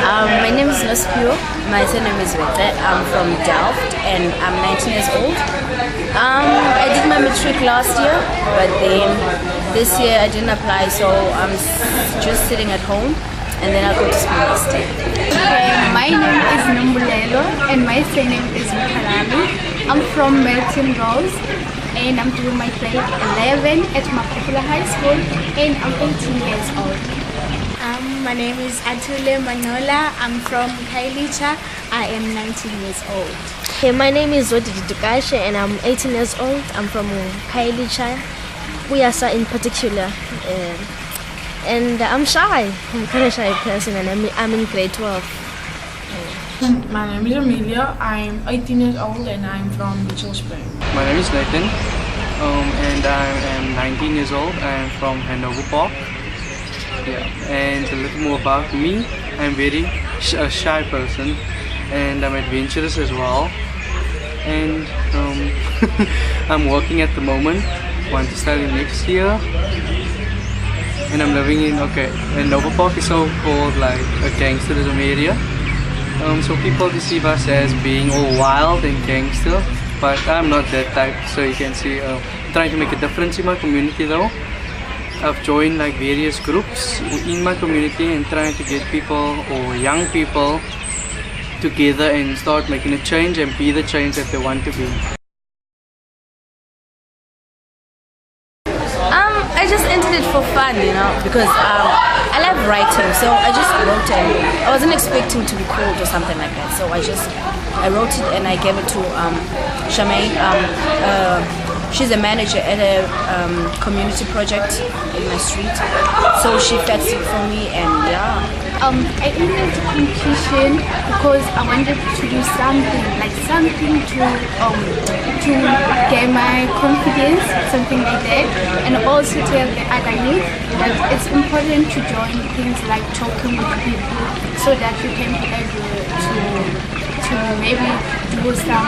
My name is Nospio. My surname is Wete. I'm from Delft and I'm 19 years old. I did my matric last year, but then this year I didn't apply, so I'm just sitting at home and then I'll go to school next year. My name is Numbulelo and my surname is Paarl. I'm from Melton Rose and I'm doing my grade 11 at Mapopola High School and I'm 18 years old. My name is Atule Manola. I'm from Kailicha. I am 19 years old. Hey, my name is Zodidi Dukashe and I'm 18 years old. I'm from Kailicha. We are in particular. And I'm shy. I'm kind of shy person and I'm in grade 12. My name is Amelia. I'm 18 years old and I'm from Mitchell Spring. My name is Nathan and I am 19 years old. I am from Hanover Park. Yeah. And a little more about me. I'm very a shy person and I'm adventurous as well. And I'm working at the moment. Want to study next year. And I'm living in Nova Park is so called like a gangsterism area. So people perceive us as being all wild and gangster, but I'm not that type. So you can see, I'm trying to make a difference in my community though. I've joined like various groups in my community and trying to get people or young people together and start making a change and be the change that they want to be. I just entered it for fun, you know, because I love writing, so I just wrote it. I wasn't expecting to be called or something like that, so I wrote it and I gave it to Charmaine. She's a manager at a community project in my street, so she faxed it for me, and yeah. I entered the competition because I wanted to do something to get my confidence, something like that, and also tell the other youth that it's important to join things like talking with people so that you can be able to maybe do some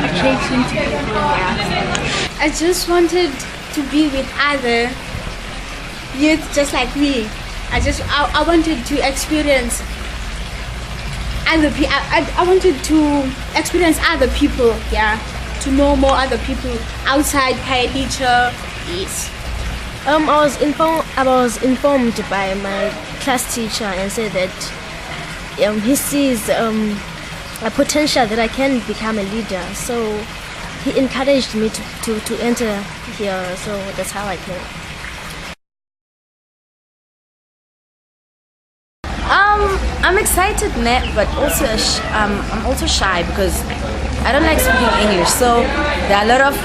occasion to people. Yeah. I just wanted to be with other youth just like me. I wanted to experience other people. I wanted to experience other people, yeah, to know more other people outside Kailicha. Yes. I was informed by my class teacher and said that he sees a potential that I can become a leader. So he encouraged me to enter here. So that's how I came. I'm excited, but also I'm also shy because I don't like speaking English. So there are a lot of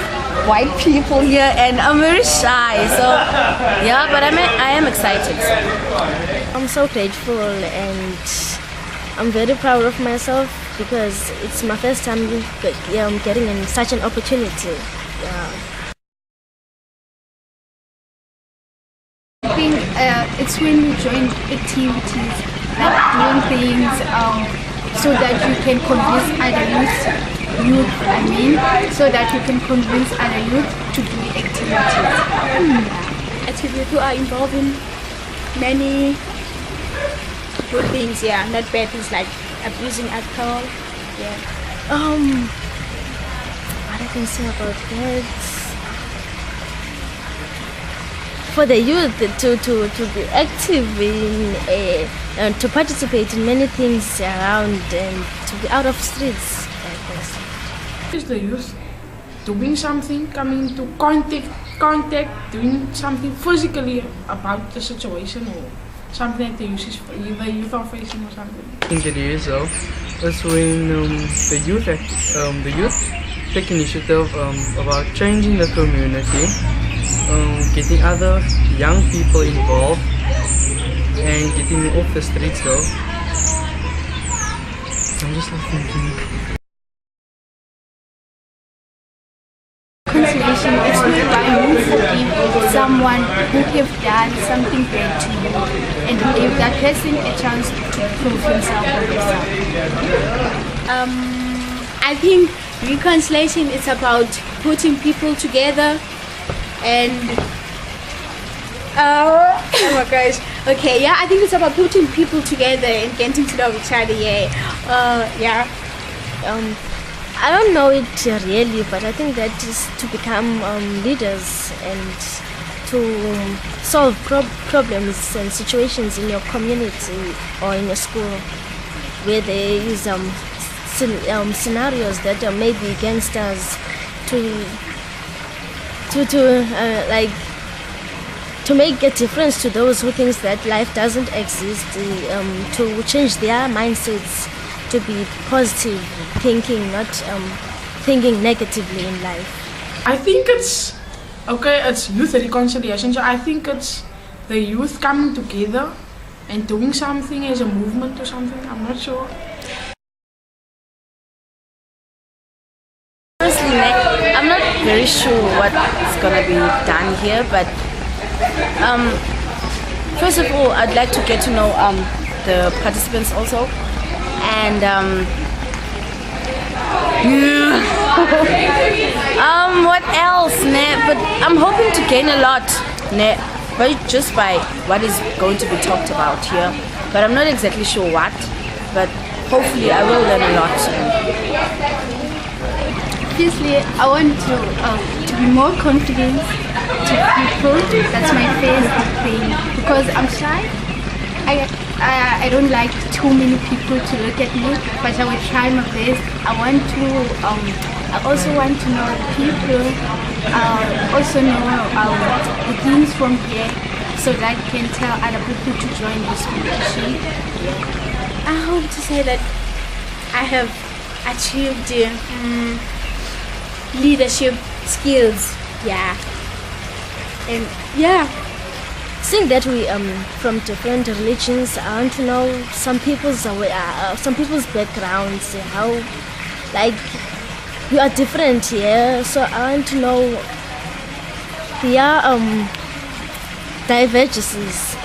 white people here, and I'm very shy. So yeah, but I am excited. I'm so grateful, and I'm very proud of myself because it's my first time getting such an opportunity. Yeah. I think it's when you join activities, like doing things so that you can convince other youth, so that you can convince other youth to do activities. Activities who are involved in many good things, yeah, not bad things like abusing alcohol. Yeah. What I can say about that? For the youth to be active in to participate in many things around and to be out of streets. Is the youth doing something, coming into contact, doing something physically about the situation or something that the youth are facing or something? I think it is so. That's when the youth take initiative about changing the community. Getting other young people involved and getting them off the streets though. I'm just thinking. Reconciliation is whereby you forgive someone who have done something bad to you and you give that person a chance to prove himself or herself. I think reconciliation is about putting people together and oh my gosh, Okay, yeah, I think it's about putting people together and getting to know each other. Yeah. I don't know it really, but I think that is to become leaders and to solve problems and situations in your community or in your school where there is scenarios that are maybe against us to make a difference to those who think that life doesn't exist, to change their mindsets to be positive thinking, not thinking negatively in life. I think it's youth reconciliation. So I think it's the youth coming together and doing something as a movement or something. I'm not sure. Honestly, I'm not very sure what's gonna be done here, but first of all, I'd like to get to know the participants also, and what else, but I'm hoping to gain a lot, but just by what is going to be talked about here, but I'm not exactly sure what, but hopefully I will learn a lot. Obviously, I want to be more confident to people. That's my favorite thing because I'm shy. I don't like too many people to look at me, but I will try my best. I also want to know the people. Also know the things from here, so that I can tell other people to join this membership. I hope to say that I have achieved leadership skills. Yeah. And yeah. Seeing that we from different religions, I want to know some people's backgrounds, how like we are different here. So I want to know their divergences,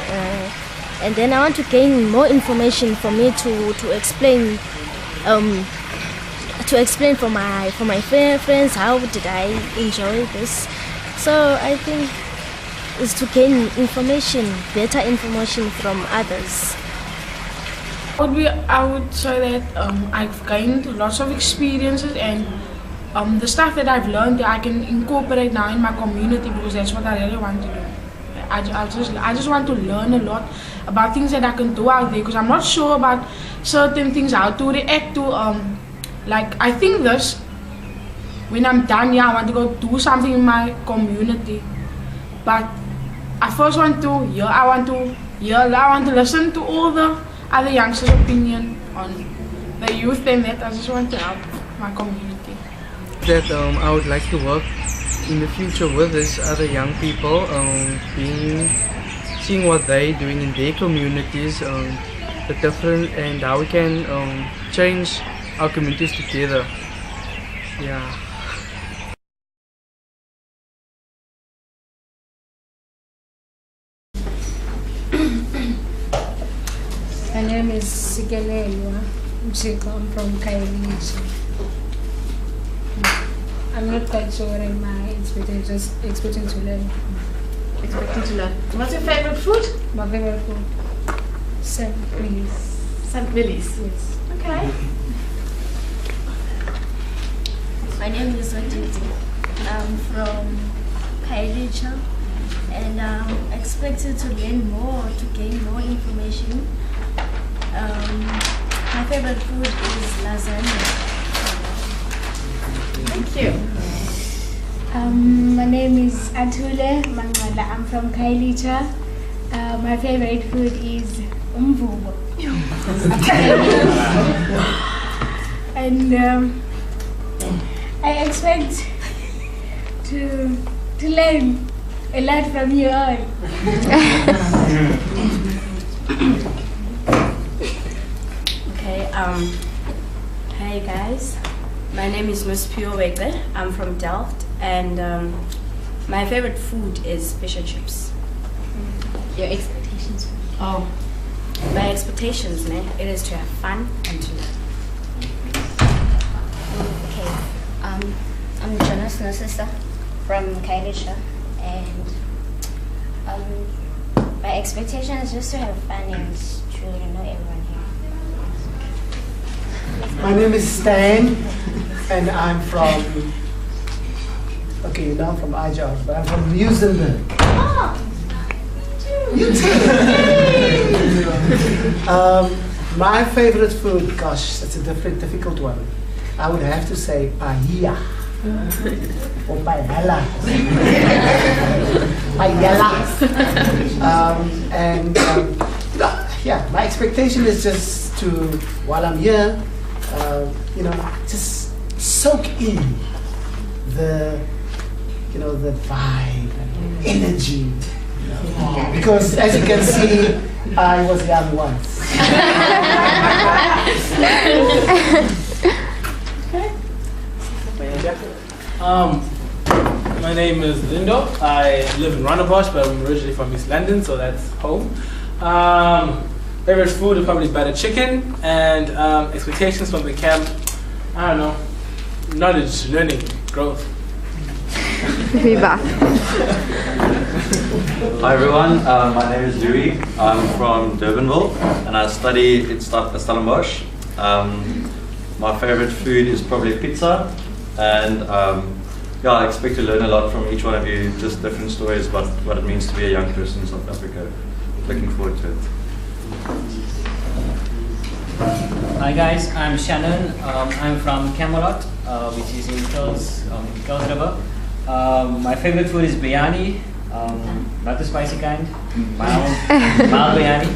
and then I want to gain more information for me to explain for my friends how did I enjoy this. So I think is to gain information, better information from others. I would say that I've gained lots of experiences, and the stuff that I've learned I can incorporate now in my community, because that's what I really want to do. I just want to learn a lot about things that I can do out there, because I'm not sure about certain things, how to react to like I think this when I'm done, I want to go do something in my community, but I first want to I want to listen to all the other youngsters' opinion on the youth, and that I just want to help my community. That I would like to work in the future with these other young people, seeing what they're doing in their communities, the different, and how we can change our communities together. Yeah. My name is Sikelelwa Mshiko. I'm from Kailicha. I'm not quite sure what am I expecting, just expecting to learn. Expecting to learn. What's your favorite food? My favorite food? St. Billy's. St. Billy's. Yes. Okay. My name is Oditi. I'm from Kailicha, and I'm expected to learn more, to gain more information. My favorite food is lasagna. Thank you. My name is Atule Mangala. I'm from Kailicha. My favorite food is umvubo. And I expect to learn a lot from you all. Okay, hey guys, my name is Miss Pio Wegbe. I'm from Delft, and my favorite food is fish and chips. Your expectations? Oh, my expectations, it is to have fun and to learn. Okay, I'm Jonas' sister from Kailicha, and My expectation is just to have fun and to know everyone here. My name is Stan, and I'm from, okay, you're not from IJR, but I'm from New Zealand. My favorite food, gosh, that's a difficult one. I would have to say paella. Or paella. Paella. Yeah, my expectation is just to, while I'm here, just soak in the, the vibe and energy. Because as you can see, I was young once. My name is Lindo. I live in Rondebosch, but I'm originally from East London, so that's home. Favorite food is probably butter chicken, and expectations from the camp, I don't know, knowledge, learning, growth. Hi everyone, my name is Louis. I'm from Durbanville and I study at Stellenbosch. My favorite food is probably pizza, and I expect to learn a lot from each one of you, just different stories about what it means to be a young person in South Africa. Looking forward to it. Hi guys, I'm Shannon. I'm from Camelot, which is in Kells River. My favorite food is biryani, not the spicy kind, mild biryani.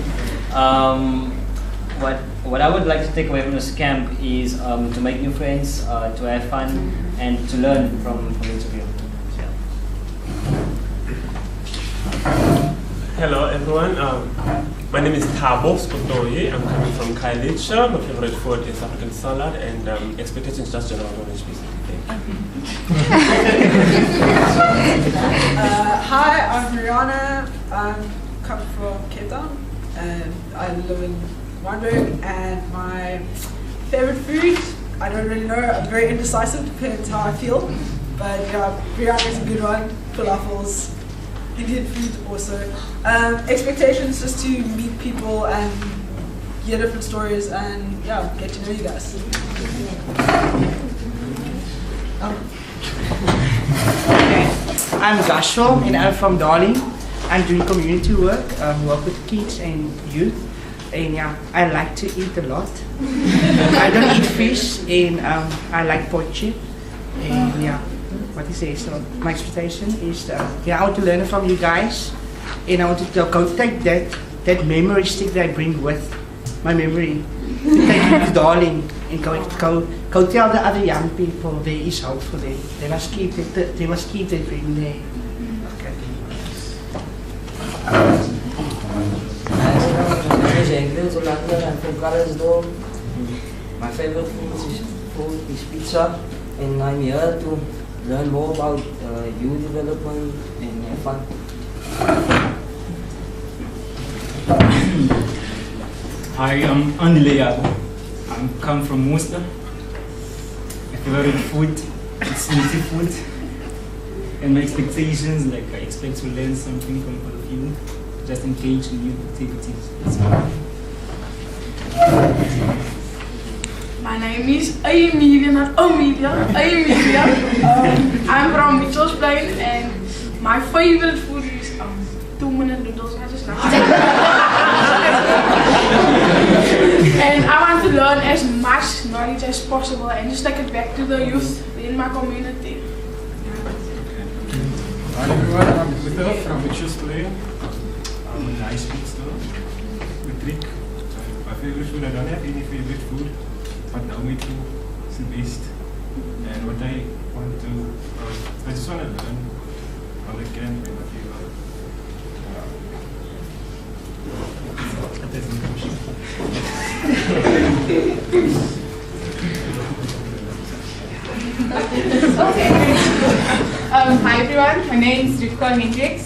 What I would like to take away from this camp is to make new friends, to have fun, and to learn from each of you. Hello everyone, my name is Thabo Spotoye. I'm coming from Khayelitsha. My favorite food is African salad, and expectations just general knowledge basically. Hi, I'm Rihanna. I'm coming from Cape Town, and I live in Wynberg. And my favorite food, I don't really know. I'm very indecisive, depends how I feel. But yeah, biryani is a good one. Falafels, Indian food also. Expectations just to meet people and hear different stories and yeah, get to know you guys. Okay, I'm Joshua and I'm from Darling. I'm doing community work, work with kids and youth. And yeah, I like to eat a lot. I don't eat fish, and I like poached. And yeah, what you say, so my expectation is I want to learn from you guys, and I want to go take that memory stick that I bring with my memory, take it to Darling and go tell the other young people there is hope for them. They must keep their dream there. Okay. My favorite food is pizza, and I'm here to learn more about youth development and have fun. Hi, I'm Anilea. I come from Worcester. My favorite food is meaty food, and my expectations, like I expect to learn something from all of you, just engage in new activities. My name is Amelia, not Amelia. Amelia. I'm from Mitchell's Plain, and my favorite food is 2-minute noodles. I just love it. And I want to learn as much knowledge as possible and just take it back to the youth in my community. Hi everyone, I'm Luther from Mitchell's Plain. I'm a nice pizza with trick. My favorite food, I don't have any favorite food, but Naomi too is the best. And what I want to, I just want to learn how I can be my favorite. Okay. Hi everyone, my name is Rivka Hendricks.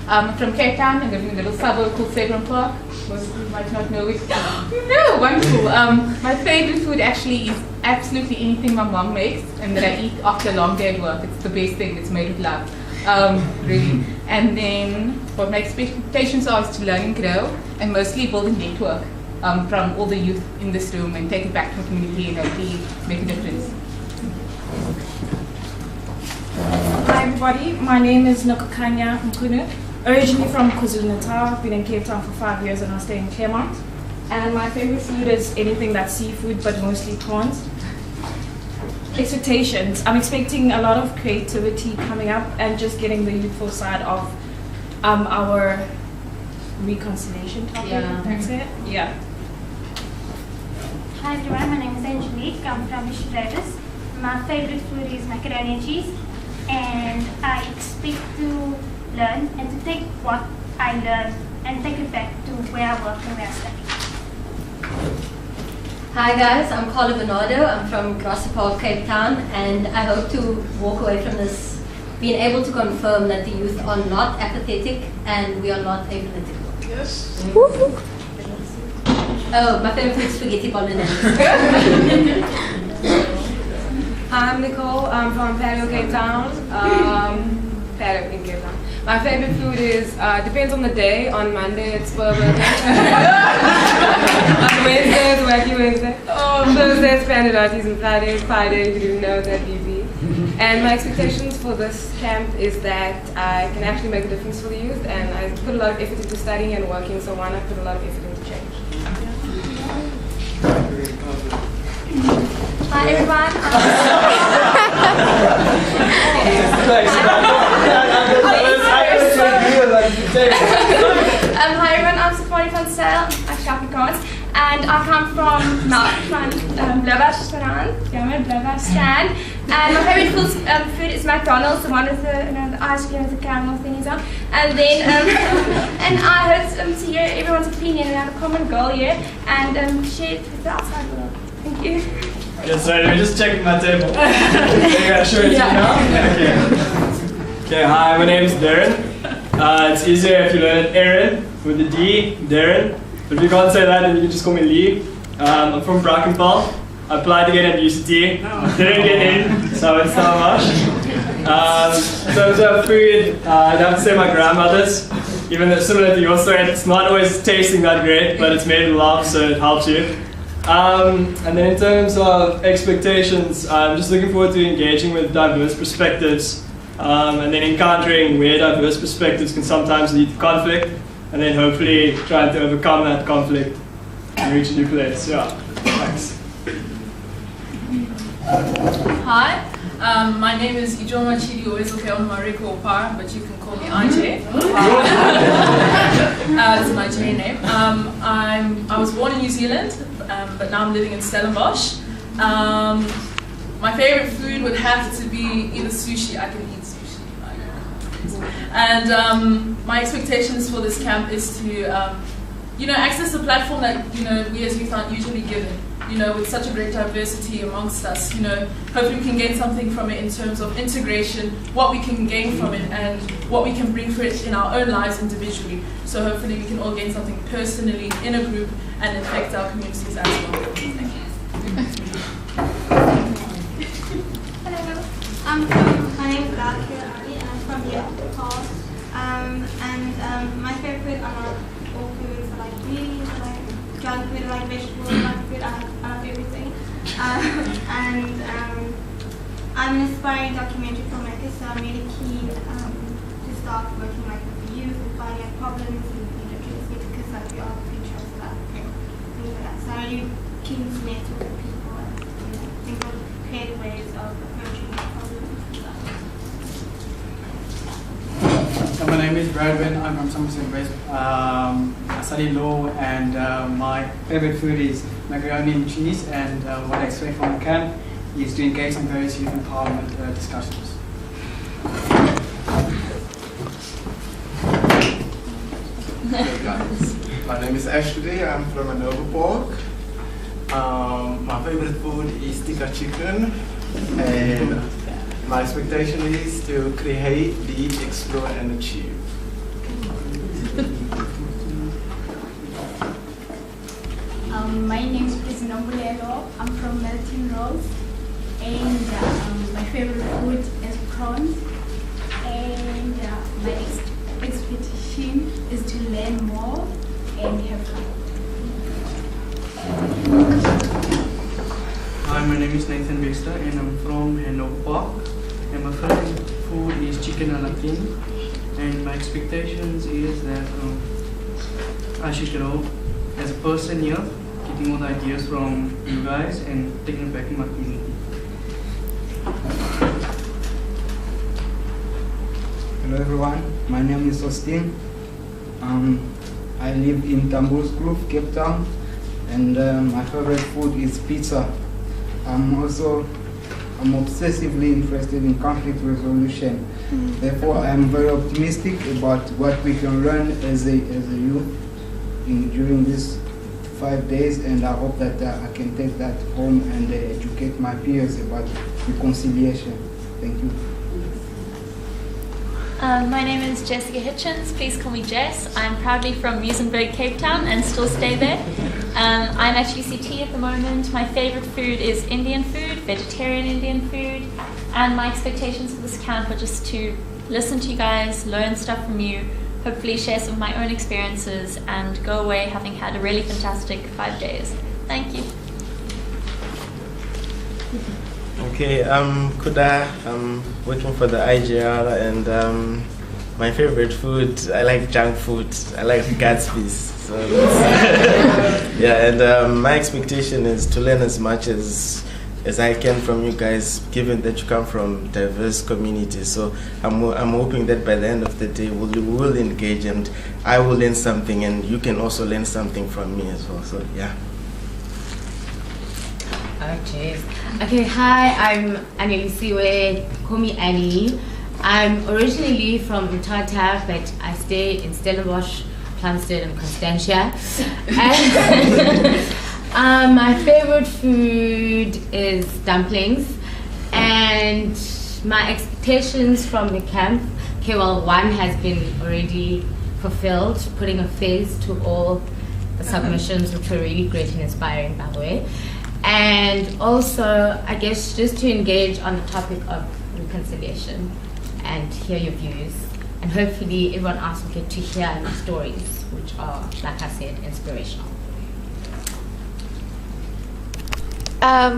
I'm from Cape Town. I live in a little suburb called Sabron Park. Most of you might not know it. No, wonderful. My favorite food actually is absolutely anything my mom makes and that I eat after a long day at work. It's the best thing. It's made with love. really. And then what my expectations are is to learn and grow, and mostly build a network from all the youth in this room and take it back to the community and hopefully make a difference. Hi everybody, my name is Nokokanya Mkunu, originally from KwaZulu-Natal. I've been in Cape Town for 5 years and I stay in Claremont. And my favorite food is anything that's seafood, but mostly prawns. Expectations. I'm expecting a lot of creativity coming up and just getting the youthful side of our reconciliation topic. Yeah. That's it? Yeah. Hi everyone, my name is Angelique. I'm from Bishop Davis. My favorite food is macaroni and cheese, and I expect to learn and to take what I learn and take it back to where I work and where I study. Hi guys, I'm Carla Bernardo. I'm from Grasshopper, Cape Town, and I hope to walk away from this being able to confirm that the youth are not apathetic and we are not apolitical. Yes. Oh, my favorite food is spaghetti bolognese. I'm Nicole. I'm from Paarl, Cape Town. Paarl in Cape Town. My favorite food is, depends on the day. On Monday, it's burger. On Wednesday, it's Wacky Wednesday. Thursday, it's Pandadotis. And Friday, if you didn't know, that easy. And my expectations for this camp is that I can actually make a difference for the youth. And I put a lot of effort into studying and working, so why not put a lot of effort into change? Hi everyone. Hi everyone, I'm Safari van Sale, Afrikaans, and I come from Blauwasstrand. And my favorite food is McDonald's, the one with the ice cream with the caramel thingies on. And then, and I hope to hear everyone's opinion about a common goal here and share it with the outside world. Thank you. Yes, sorry, let me just check my table. I gotta show it to you now? Okay, hi, my name is Darren. It's easier if you learn it Aaron with the D, Darren. But if you can't say that, then you can just call me Lee. I'm from Brackenfell. I applied to get at UCT, didn't get in, so it's not much. In terms of food, I'd have to say my grandmother's. Even though similar to your story, it's not always tasting that great, but it's made with love, so it helps you. And then in terms of expectations, I'm just looking forward to engaging with diverse perspectives and then encountering where diverse perspectives can sometimes lead to conflict and then hopefully trying to overcome that conflict and reach a new place. Yeah, thanks. Hi, my name is Ijoma Chidi Oezoke Mariko Paarl, but you can call me IJ. That's my Nigerian name. I was born in New Zealand, but now I'm living in Stellenbosch. My favorite food would have to be either sushi. I can eat sushi. And my expectations for this camp is to, access a platform that we as youth aren't usually given. With such a great diversity amongst us, hopefully we can gain something from it in terms of integration, what we can gain from it, and what we can bring for it in our own lives individually. So hopefully we can all gain something personally in a group and affect our communities as well. Thank you. Hello, my name is Lakia Ari and I'm from IJR Paarl. My favorite food are not all foods, I like greens, I like junk food, I like vegetables, I like food, I love everything. I'm an aspiring documentary filmmaker, so I'm really keen to start working with the youth and finding out problems and because we are the future of South Africa. Things like that. So I'm really keen to network with people and think of creative ways of approaching problems and stuff. So my name is Bradwin. I'm from Somerset West. I study law, and my favorite food is macaroni and cheese. And what I expect from the camp is to engage in various youth empowerment discussions. Hey guys, my name is Ashley. I'm from Anova Park. My favorite food is tikka chicken, and my expectation is to create, lead, explore, and achieve. My name is Nombulelo. I'm from Melting Rose, and my favorite food is prawns. And name is Nathan Baxter and I'm from Hanover Park. And my favorite food is chicken a la king. And my expectations is that I should grow as a person here, getting all the ideas from you guys and taking it back in my community. Hello everyone, my name is Austin. I live in Tambulskloof, Cape Town, and my favorite food is pizza. I'm obsessively interested in conflict resolution. Therefore, I'm very optimistic about what we can learn as a youth during these 5 days, and I hope that I can take that home and educate my peers about reconciliation. Thank you. My name is Jessica Hitchens. Please call me Jess. I'm proudly from Muizenberg, Cape Town, and still stay there. I'm at UCT at the moment. My favorite food is Indian food, vegetarian Indian food, and my expectations for this camp are just to listen to you guys, learn stuff from you, hopefully share some of my own experiences, and go away having had a really fantastic 5 days. Thank you. Okay, Kuda, I'm working for the IJR, and my favorite food, I like junk food. I like Gatsby's. So yeah, and my expectation is to learn as much as I can from you guys, given that you come from diverse communities. So I'm hoping that by the end of the day we will engage, and I will learn something, and you can also learn something from me as well. So yeah. Oh jeez. Okay, hi, I'm Annelisiwe, call me Annie. I'm originally from Mthatha, but I stay in Stellenbosch, Plumstead and Constantia. And my favorite food is dumplings, and my expectations from the camp, okay, well, one has been already fulfilled, putting a face to all the submissions, which were really great and inspiring, by the way. And also, I guess, just to engage on the topic of reconciliation and hear your views. And hopefully everyone else will get to hear the stories, which are, like I said, inspirational. My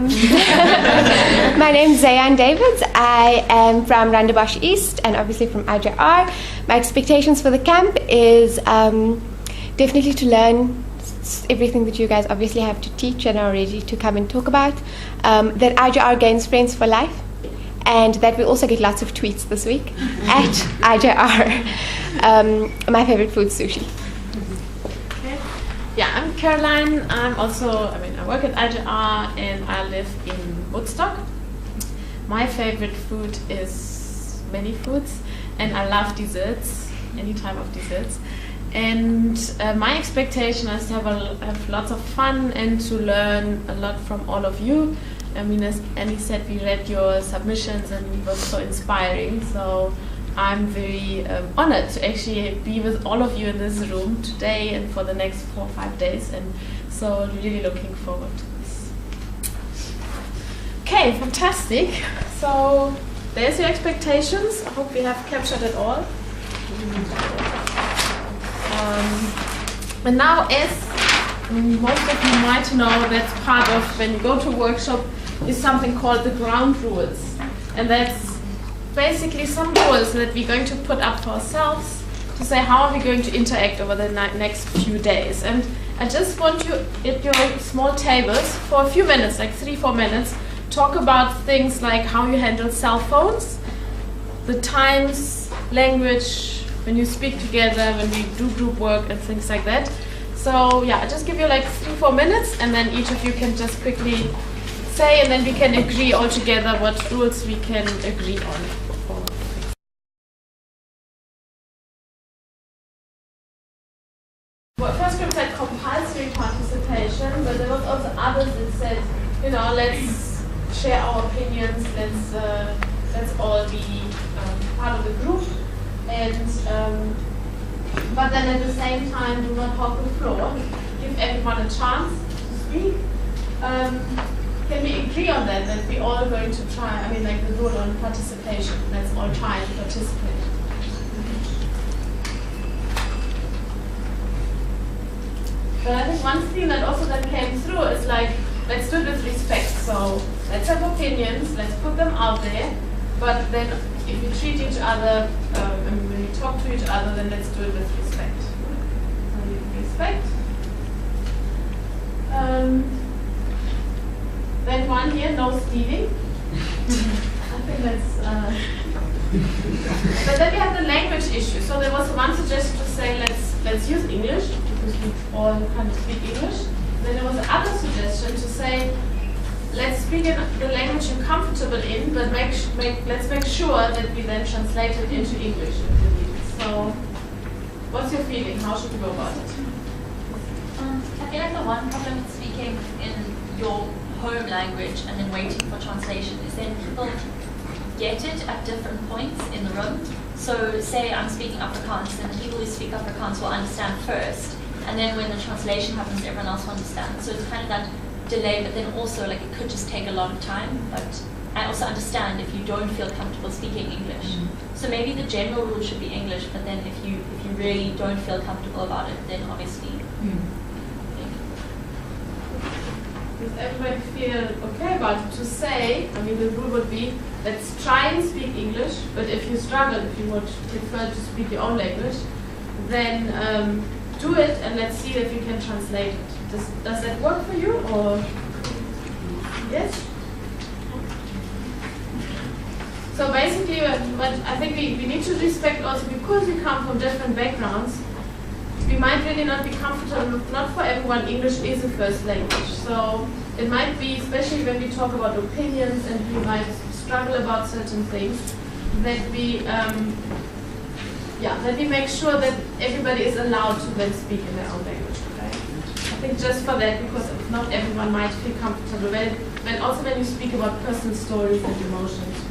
name's Zayan Davids. I am from Randebosch East and obviously from IJR. My expectations for the camp is definitely to learn everything that you guys obviously have to teach and are ready to come and talk about. That IJR gains friends for life, and that we also get lots of tweets this week at IJR. My favorite food is sushi. Okay. Yeah, I'm Caroline. I work at IJR and I live in Woodstock. My favorite food is many foods, and I love desserts, any type of desserts. And my expectation is to have lots of fun and to learn a lot from all of you. I mean, as Annie said, we read your submissions and it was so inspiring. So I'm very honored to actually be with all of you in this room today and for the next 4 or 5 days. And so really looking forward to this. Okay, fantastic. So there's your expectations. I hope we have captured it all. And now, as most of you might know, that's part of when you go to a workshop is something called the ground rules. And that's basically some rules that we're going to put up for ourselves to say how are we going to interact over the next few days. And I just want you at your small tables for a few minutes, like 3-4 minutes, talk about things like how you handle cell phones, the times, language, when you speak together, when we do group work and things like that. So yeah, I'll just give you like 3-4 minutes and then each of you can just quickly say, and then we can agree all together what rules we can agree on. Well, first group said compulsory participation, but there was also others that said, let's share our opinions, let's all be part of the group. And but then at the same time, do not hog the floor. Give everyone a chance to speak. Can we agree on that? That we all are going to try? The rule on participation. Let's all try and participate. But I think one thing that came through is let's do it with respect. So let's have opinions, let's put them out there, but then if we treat each other, and when we talk to each other, then let's do it with respect. Respect. Then one here, no stealing. I think that's. But then we have the language issue. So there was one suggestion to say let's use English because we all kind of speak English. Then there was another suggestion to say let's speak in the language you're comfortable in, but let's make sure that we then translate it into English. So, what's your feeling? How should we go about it? I feel like the one problem with speaking in your home language and then waiting for translation is then people get it at different points in the room. So say I'm speaking Afrikaans, and the people who speak Afrikaans will understand first, and then when the translation happens, everyone else will understand. So it's kind of that delay, but then also like it could just take a lot of time. But I also understand if you don't feel comfortable speaking English. So maybe the general rule should be English, but then if you really don't feel comfortable about it, then obviously. Does everybody feel okay about it? To say, I mean, the rule would be, let's try and speak English, but if you struggle, if you would prefer to speak your own language, then do it and let's see if you can translate it. Does that work for you, or yes? So basically, but I think we need to respect also, because we come from different backgrounds, we might really not be comfortable, not for everyone English is a first language. So it might be, especially when we talk about opinions and we might struggle about certain things, that we that we make sure that everybody is allowed to then speak in their own language. Okay? I think just for that, because not everyone might feel comfortable. When also when you speak about personal stories and emotions.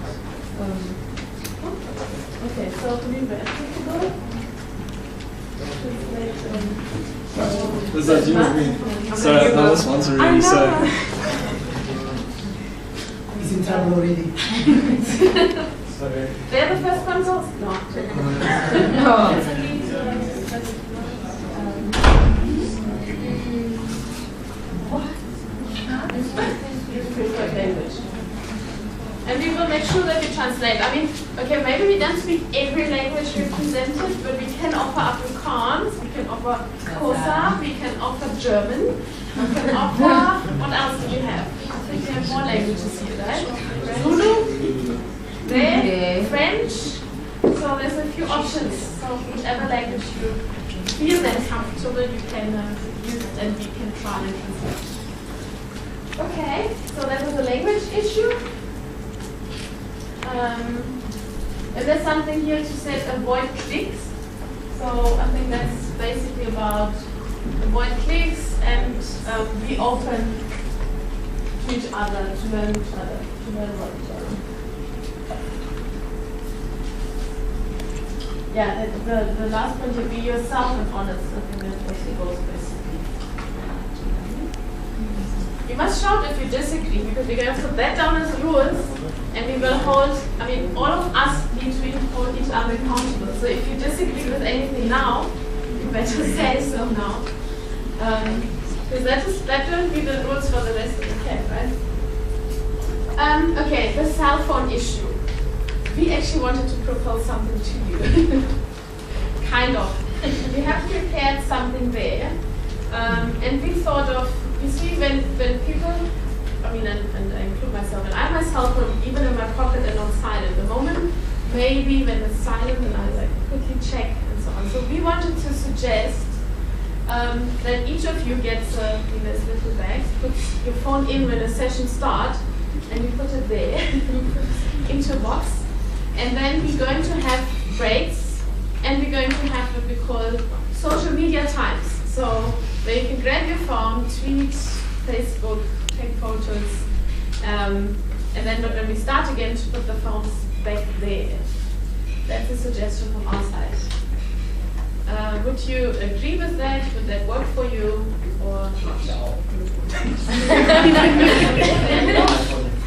Okay, so to be very applicable. Does that do with me? Sorry, that was once already, so. He's in trouble already. Sorry. They're the first ones also? No. Language. And we will make sure that we translate. I mean, okay, maybe we don't speak every language represented, but we can offer Afrikaans, we can offer Xhosa, we can offer German, we can offer, what else do you have? I think we have more languages here, right? Zulu, there, French, so there's a few options. So whichever language you feel then comfortable, you can use it and we can try and translate. Okay, so that was a language issue. If there's something here to say, avoid clicks. So I think that's basically about avoid clicks and be open to each other, to learn each other, to learn about each other. Yeah, the last point here, be yourself and honest. I think that also goes best. You must shout if you disagree, because we're going to put that down as rules, and we will hold, I mean, all of us need to hold each other accountable. So if you disagree with anything now, you better say so now. Because that will be the rules for the rest of the camp, right? Okay, the cell phone issue. We actually wanted to propose something to you. Kind of. We have prepared something there, and we thought of, you see, when people, I mean, and I include myself, and I myself am even in my pocket and on silent. The moment, maybe when it's silent, and I like quickly check and so on. So we wanted to suggest that each of you gets in this little bag, puts your phone in when a session starts, and you put it there into a box. And then we're going to have breaks, and we're going to have what we call social media times. So where you can grab your phone, tweet, Facebook, take photos, and then when we start again, to put the phones back there. That's a suggestion from our side. Would you agree with that? Would that work for you, or not? No.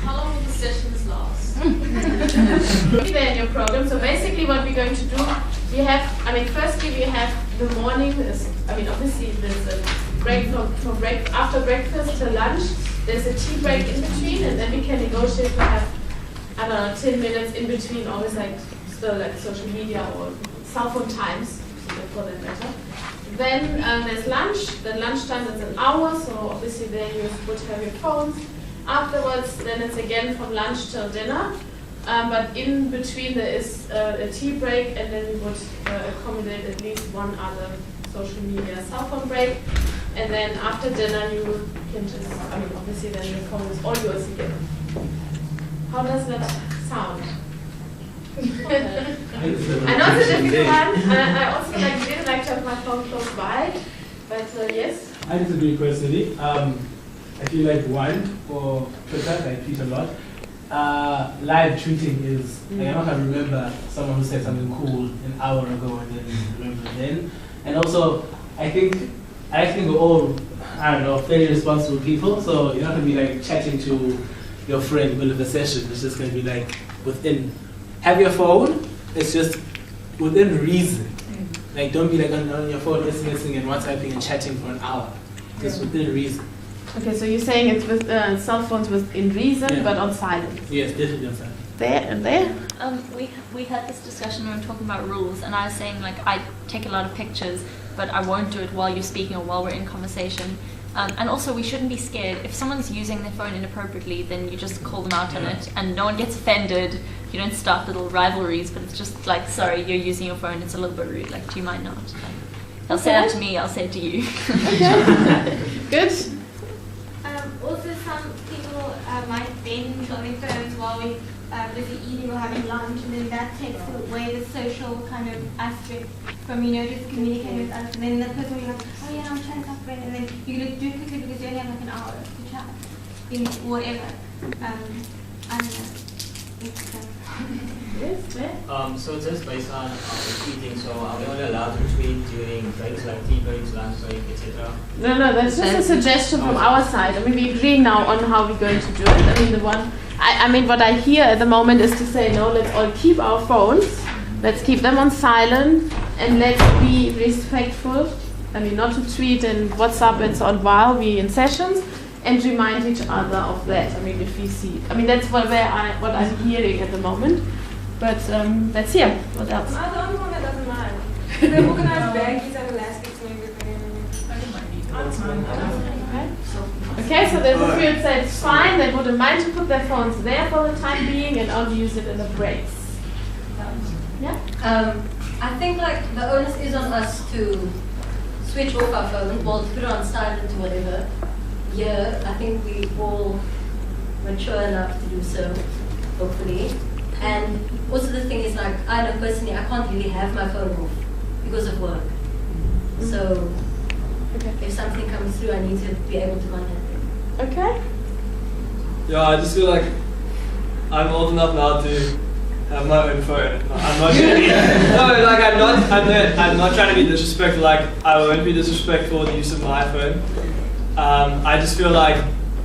How long will the sessions last? There in your program. So basically, what we're going to do, we have. I mean, firstly, we have the morning. I mean, obviously, there's a break from after breakfast to lunch. there's a tea break in between, and then we can negotiate to have, I don't know, 10 minutes in between, always like still like social media or cell phone times, for that matter. Then there's lunch. Then lunchtime is an hour, so obviously there you would have your phones. Afterwards, then it's again from lunch till dinner. But in between there is a tea break, and then we would accommodate at least one other social media cell phone break. And then after dinner you can just, I mean obviously then your phone is all yours again. How does that sound? I know it's a difficult one. I also really like to have my phone close by, but yes. I disagree personally. I feel like one, for Twitter, I tweet a lot. Live tweeting is, I cannot remember someone who said something cool an hour ago and then remember then. And also, I think we're all, I don't know, fairly responsible people, so you're not going to be like chatting to your friend in the middle of a session. It's just going to be like within, have your phone, it's just within reason. Like don't be like on your phone listening and WhatsApping and chatting for an hour. Just within reason. Okay, so you're saying it's with cell phones within reason, but on silent. Yes, definitely on silent. There and there? We had this discussion when we were talking about rules, and I was saying like I take a lot of pictures, but I won't do it while you're speaking or while we're in conversation. And also we shouldn't be scared. If someone's using their phone inappropriately, then you just call them out on it, and no one gets offended. You don't start little rivalries, but it's just like, sorry, you're using your phone, it's a little bit rude, like do you mind not? They'll say that to me, I'll say it to you. Okay. Good. Also, some people might binge on their phones while we're busy eating or having lunch, and then that takes away the social kind of aspect from, just communicating with us. And then the person will be like, oh yeah, I'm trying to talk friend, and then you're going to do it quickly because you only have like an hour to chat, whatever. I don't know. So just based on tweeting, so are we only allowed to tweet during breaks like tea breaks, lunch break, etc.? No, that's just a suggestion from our side. I mean, we agree now on how we're going to do it. I mean, I mean, what I hear at the moment is to say, no, let's all keep our phones, let's keep them on silent, and let's be respectful. I mean, not to tweet and WhatsApp and so on while we're in sessions, and remind each other of that. I mean, if we see, I mean, that's what I'm hearing at the moment. But let's hear what else. I'm the only one that doesn't mind. They organize baggies and elastics and everything. Okay, so there's a few that say it's fine. They wouldn't mind to put their phones there for the time being and only use it in the breaks. Yeah. I think like the onus is on us to switch off our phone, well, to put it on silent or whatever. Yeah, I think we all mature enough to do so, hopefully. And also the thing is, like, I know personally I can't really have my phone off because of work. So if something comes through, I need to be able to contact them. Okay. Yeah, I just feel like I'm old enough now to have my own phone. I'm not really, no, like I'm not trying to be disrespectful. Like I won't be disrespectful with the use of my phone. I just feel like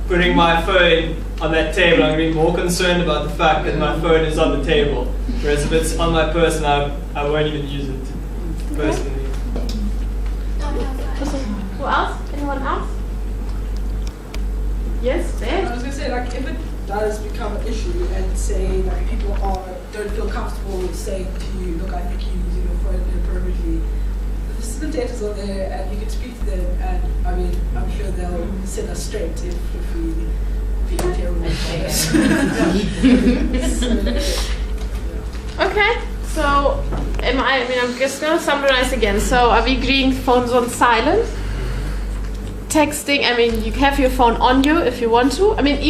putting my phone on that table, I'm being more concerned about the fact that my phone is on the table. Whereas if it's on my person, I won't even use it personally. Who else? Anyone else? Yes, there. I was going to say, like, if it does become an issue and say like people don't feel comfortable saying to you, look, I think you're using your phone inappropriately, the facilitators are there and you can speak to them, and I mean, I'm sure they'll set us straight if we feel terrible. Okay, so I'm just going to summarize again. So are we agreeing phones on silent? Texting, I mean, you have your phone on you if you want to. I mean,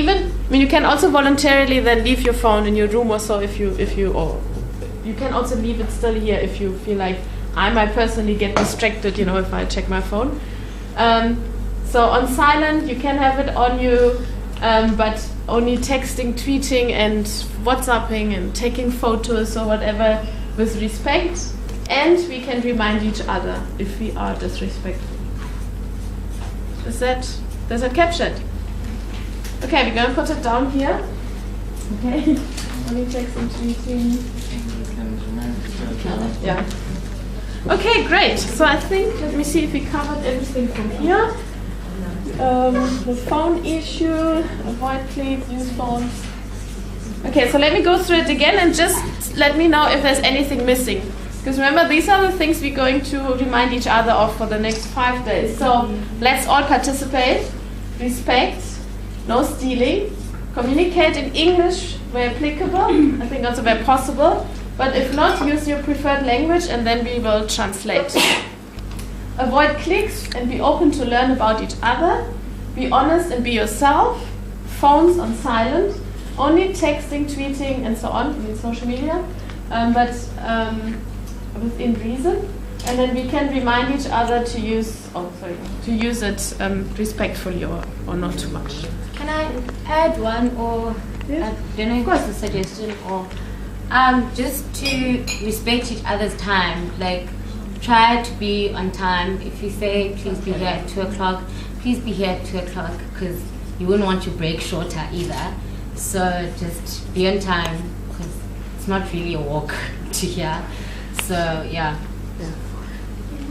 you can also voluntarily then leave your phone in your room or so or you can also leave it still here if you feel like I might personally get distracted, if I check my phone. So on silent, you can have it on you, but only texting, tweeting, and WhatsApping and taking photos or whatever with respect. And we can remind each other if we are disrespectful. Does that capture it? Okay, we're gonna put it down here. Okay. Only texting, tweeting. Yeah. Okay, great. So I think, let me see if we covered everything from here. The phone issue, avoid cliques, use phones. Okay, so let me go through it again and just let me know if there's anything missing. Because remember, these are the things we're going to remind each other of for the next 5 days. So let's all participate, respect, no stealing, communicate in English where applicable, I think also where possible, but if not, use your preferred language and then we will translate. Avoid cliques and be open to learn about each other. Be honest and be yourself. Phones on silent. Only texting, tweeting, and so on, in social media, but within reason. And then we can remind each other to use, it respectfully or not too much. Can I add one, or I don't know if it's a suggestion, or just to respect each other's time. Like, try to be on time. If you say please be here at 2 o'clock, please be here at 2 o'clock, because you wouldn't want to break shorter either. So just be on time, because it's not really a walk to here. So yeah.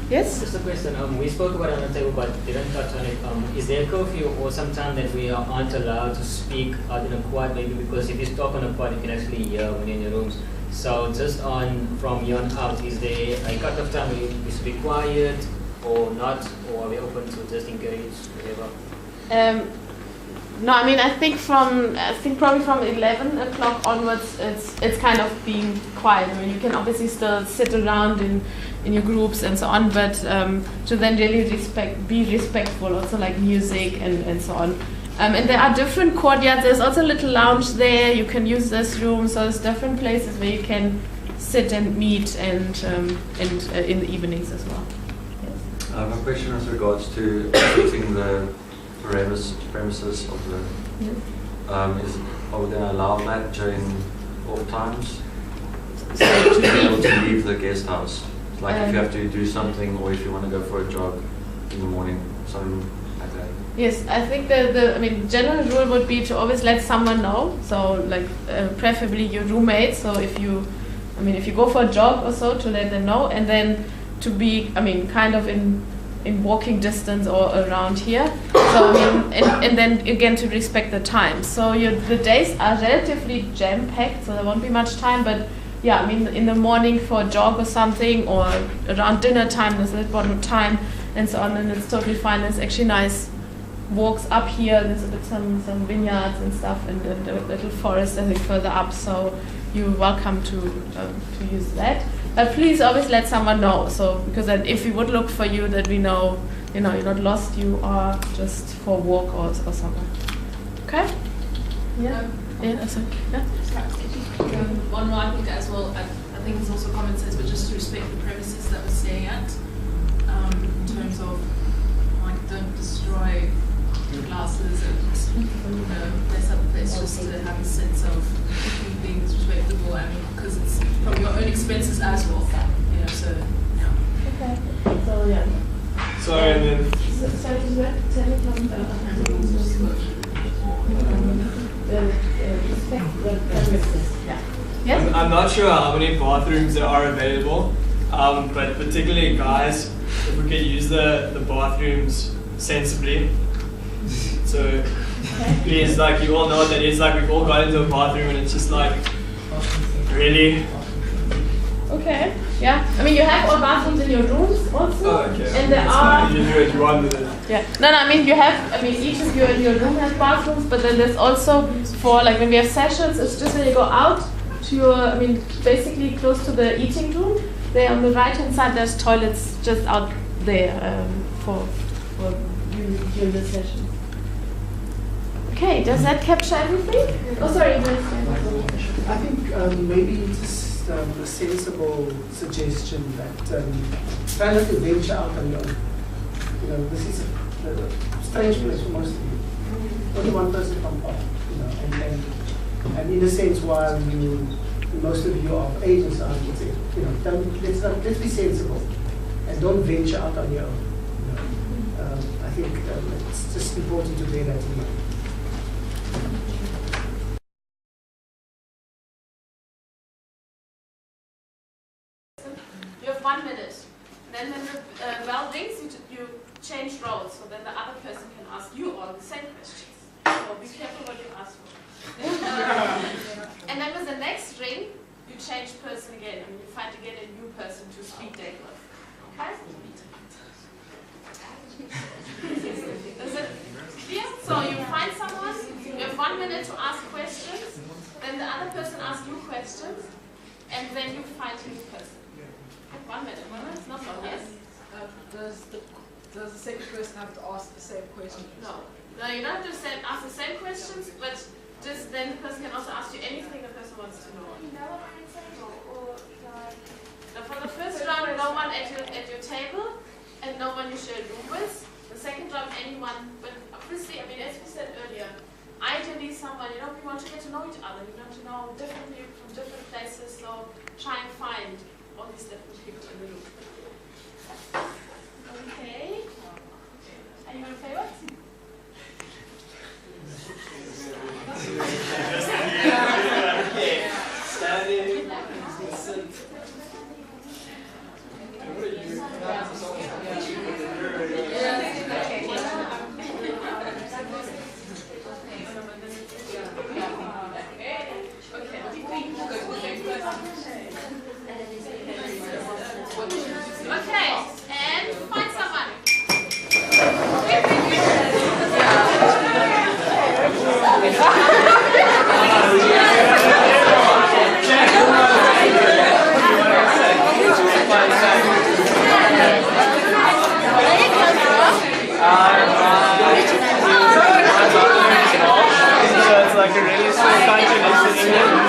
Yes? Just a question. We spoke about it on the table, but didn't touch on it. Is there a curfew or some time that we aren't allowed to speak out in a quad? Maybe because if you talk on a quad, you can actually hear when you're in your rooms. So just from here on out, is there a cut-off time where you should be quiet or not, or are we open to just engage, whatever? No, I mean, I think probably from 11 o'clock onwards, it's kind of being quiet. I mean, you can obviously still sit around in your groups and so on, but to then really be respectful, also like music and so on. And there are different courtyards. There's also a little lounge there. You can use this room. So there's different places where you can sit and meet and in the evenings as well. Yes. I have a question with regards to fixing the premises of the. Are we going to allow that during off times? To be able to leave the guest house, like if you have to do something, or if you want to go for a jog in the morning, something like that. Yes, I think the general rule would be to always let someone know. So like preferably your roommate. So if you go for a jog or so, to let them know, and then to be kind of in walking distance or around here. So and then again to respect the time. So the days are relatively jam packed, so there won't be much time. But yeah, in the morning for a jog or something, or around dinner time, there's a little bit of time and so on, and it's totally fine. There's actually nice walks up here. There's a bit some vineyards and stuff, and a little forest I think further up. So you're welcome to use that. But please always let someone know. So because then if we would look for you, that we know you're not lost. You are just for a walk or something. Okay. Yeah. One more, I think as well. I think it's also common sense, but just to respect the premises that we're staying at, in terms of don't destroy your glasses and mess up the place, just to have a sense of keeping things respectable, because it's from your own expenses as well. So yeah. Okay. So yeah. Sorry, and then. Yes? I'm not sure how many bathrooms there are available, but particularly guys, if we could use the bathrooms sensibly. So please, you all know that it's we've all got into a bathroom and it's just really. Okay. Yeah. You have all bathrooms in your rooms also. Oh, okay. And there are. You do what you want with it. Yeah. No. You have. Each of you in your room has bathrooms, but then there's also for when we have sessions, it's just when you go out to your. Basically close to the eating room. There on the right hand side, there's toilets just out there for you during the session. Okay. Does that capture everything? Oh, sorry. I think maybe just a sensible suggestion that try not to venture out on your own. This is a strange place for most of you. Only one person from Paarl, and in a sense, while most of you are of age and so on, let's be sensible and don't venture out on your own. I think it's just important to bear that in mind. You have 1 minute. Then when the bell rings, you change roles so that the other person can ask you all the same questions. So be careful what you ask for. And then with the next ring, you change person again, and you find again a new person to speed date with. Okay? Is it clear? So you find someone, you have 1 minute to ask questions, then the other person asks you questions, and then you find a new person. 1 minute, it's not long, yes? Does the second person have to ask the same question? No. No, you don't have to ask the same questions, but just then the person can also ask you anything the person wants to know. Now for the first round, no one at your table, and no one you share a room with. The second round, anyone, but obviously, I mean, as we said earlier, ideally someone, you know, we want to get to know each other, we want to know different people from different places, so try and find all these different people in the room. Okay. Anyone favorite? Okay. Standing. Okay, and find someone. So it's like a really small country in England.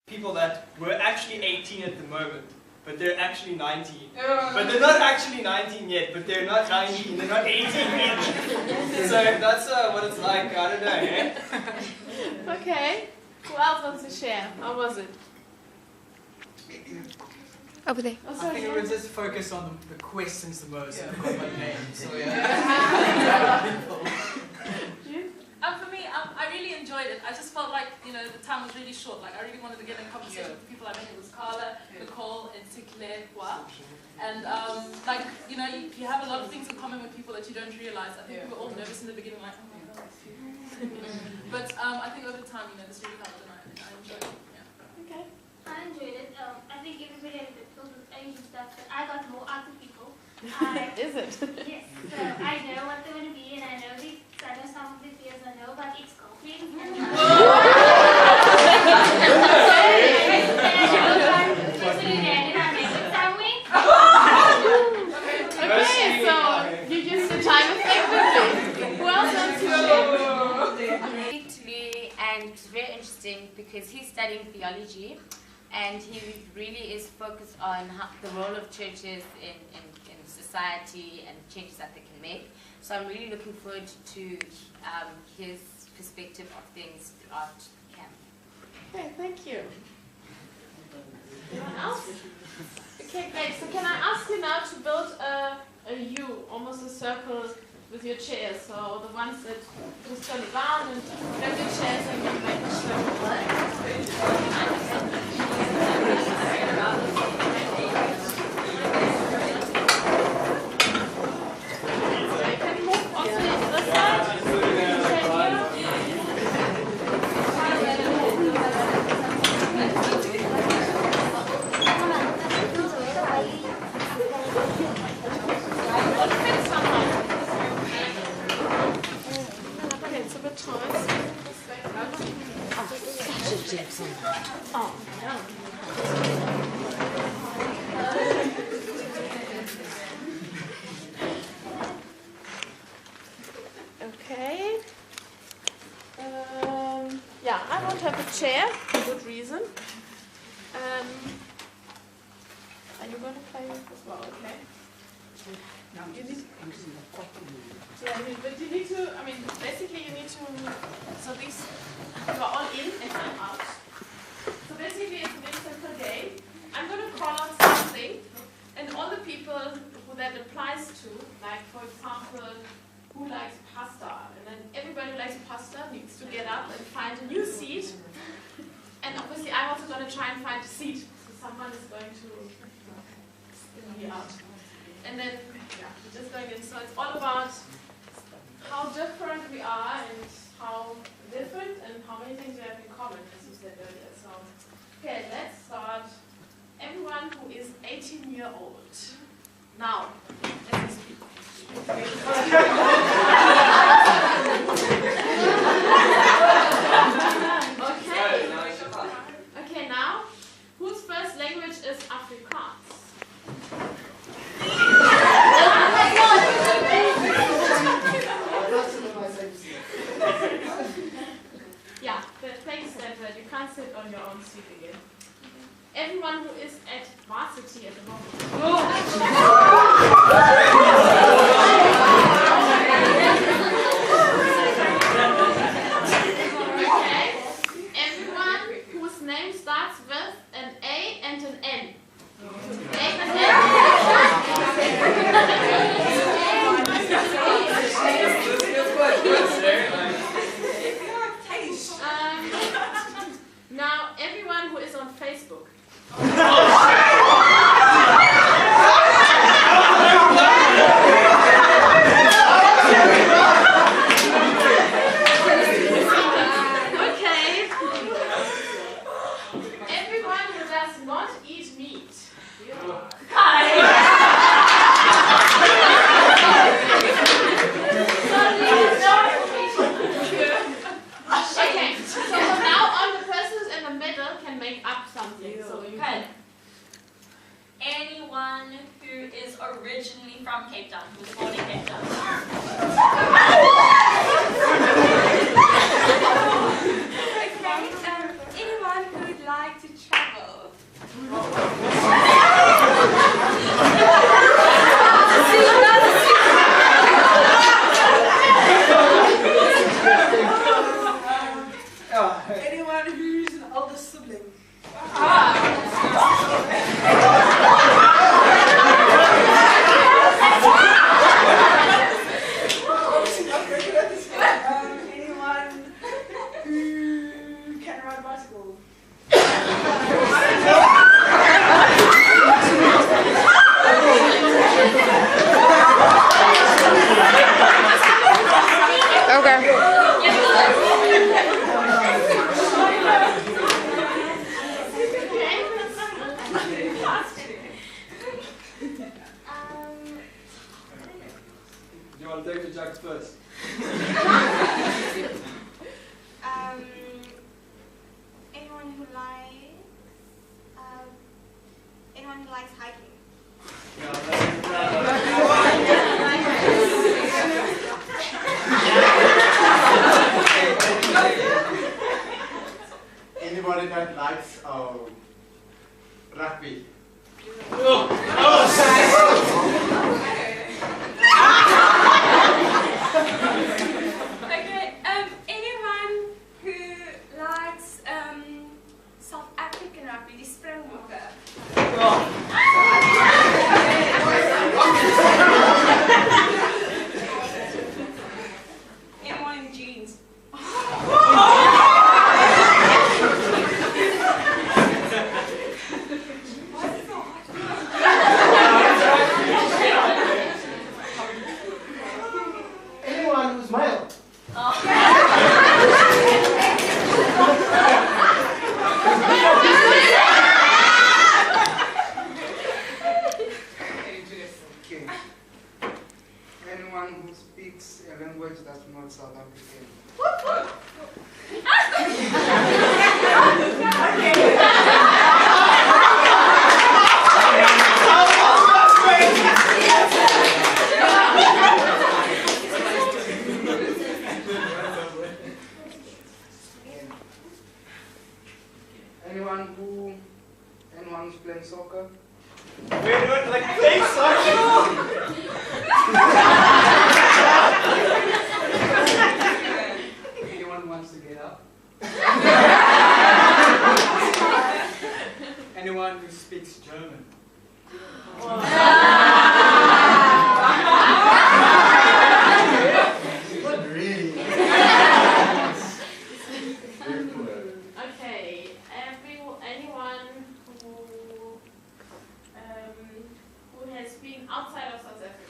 People that were actually 18 at the moment, but they're actually 19. But they're not actually 19 yet, but they're not 19, they're not 18 yet. So that's what it's like, I don't know, eh? Okay, who else wants to share? How was it? Over there. Oh, I sorry, think yeah. we'll just focus on the questions the most. Yeah. I've got my name, so For me, I really enjoyed it. I just felt like, you know, the time was really short. Like, I really wanted to get in conversation with the people I met. It was Carla, Nicole, and Sikle. And, like, you know, you have a lot of things in common with people that you don't realize. I think we were all nervous in the beginning, like, oh my God. But I think over time, you know, this really helped, and I enjoyed it. Yeah. Okay. I enjoyed it. I think everybody had a bit filled with age and stuff, but I got more out of people. Is it? Yes. So I know what they're going to be, and I know some of the fears. I know about ex-girlfriends. Okay, so you used the time effectively. Who else wants to Italy, and it's very interesting because he's studying theology, and he really is focused on the role of churches in society and changes that they can make. So I'm really looking forward to his perspective of things throughout camp. Okay, thank you. Anyone else? Okay, great. So can I ask you now to build a U, almost a circle with your chairs? So the ones that just turn around and grab your chairs and then make a circle. Can you move on to the other side? Okay. Yeah, I won't have a chair for good reason. Are you going to play as well? Okay. You need, yeah, but you need to, I mean, basically you need to, so these, you are all in and I'm out. So basically it's a very simple game. I'm going to call out something, and all the people who that applies to, like for example, who likes pasta, and then everybody who likes pasta needs to get up and find a new seat. And obviously I'm also going to try and find a seat, so someone is going to spin me out. And then, yeah, we're just going in. So it's all about how different we are and how different and how many things we have in common, as you said earlier. So, okay, let's start. Everyone who is 18 years old. Now, let me speak. Okay, now, whose first language is Afrikaans? Yeah, thanks, Stanford. You can't sit on your own seat again. Everyone who is at varsity at the moment. Okay. Everyone whose name starts with an A and an N. Now, everyone who is on Facebook. Okay. Everyone who does not eat meat. Okay, so from now on the persons in the middle can make up something. So you can. Anyone who is originally from Cape Town, who was born in Cape Town. Okay, anyone who would like to travel? Anyone who's an older sibling? Anyone who can ride a bicycle? Do you want to take the judge first? Anyone who likes hiking? Anybody that likes rugby? Okay, anyone who likes South African rugby, the Springboks? Anyone who's playing soccer? Wait, like playing soccer? Anyone wants to get up? Anyone who speaks German? Really? Okay, anyone who has been outside of South Africa?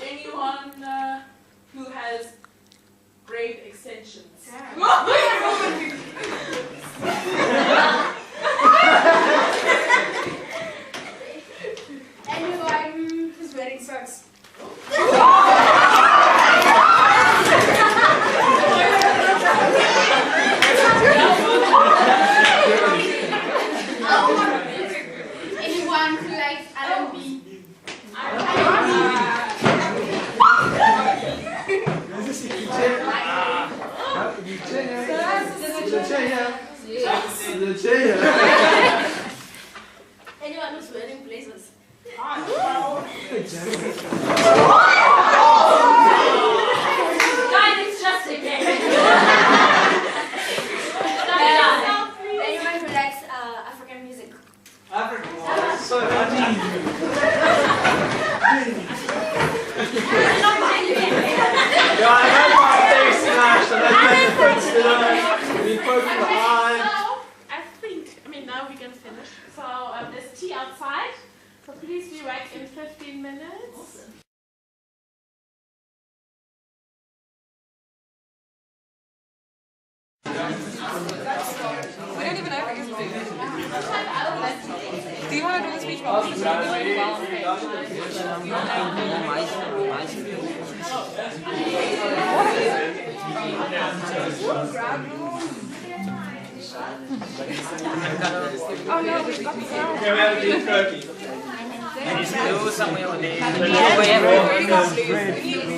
Anyone who has braid extensions? Anyone who's wearing socks? Anyone who likes R&B? Anyone who's wearing blazers? Guys, it's just a game. Anyone who likes African music? African. So funny. Yo, I heard my face smashed and then the foot still we poked the eye. I mean, now we can finish. So there's tea outside. So please be back in 15 minutes. We don't even know if we can speak. Do you want to do the speech box? Oh no, we've got the sound. Okay, we have a beef turkey. somewhere with the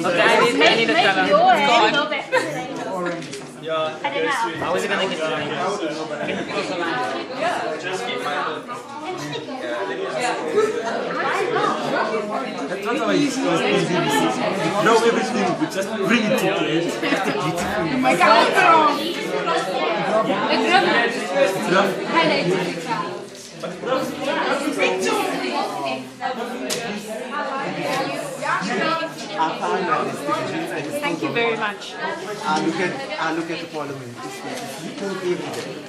Okay, I need a color. Yeah, How is it gonna get to me? just keep my No, everything, we just bring it to the end. My Thank you very much. I look at the parliament. It's every day.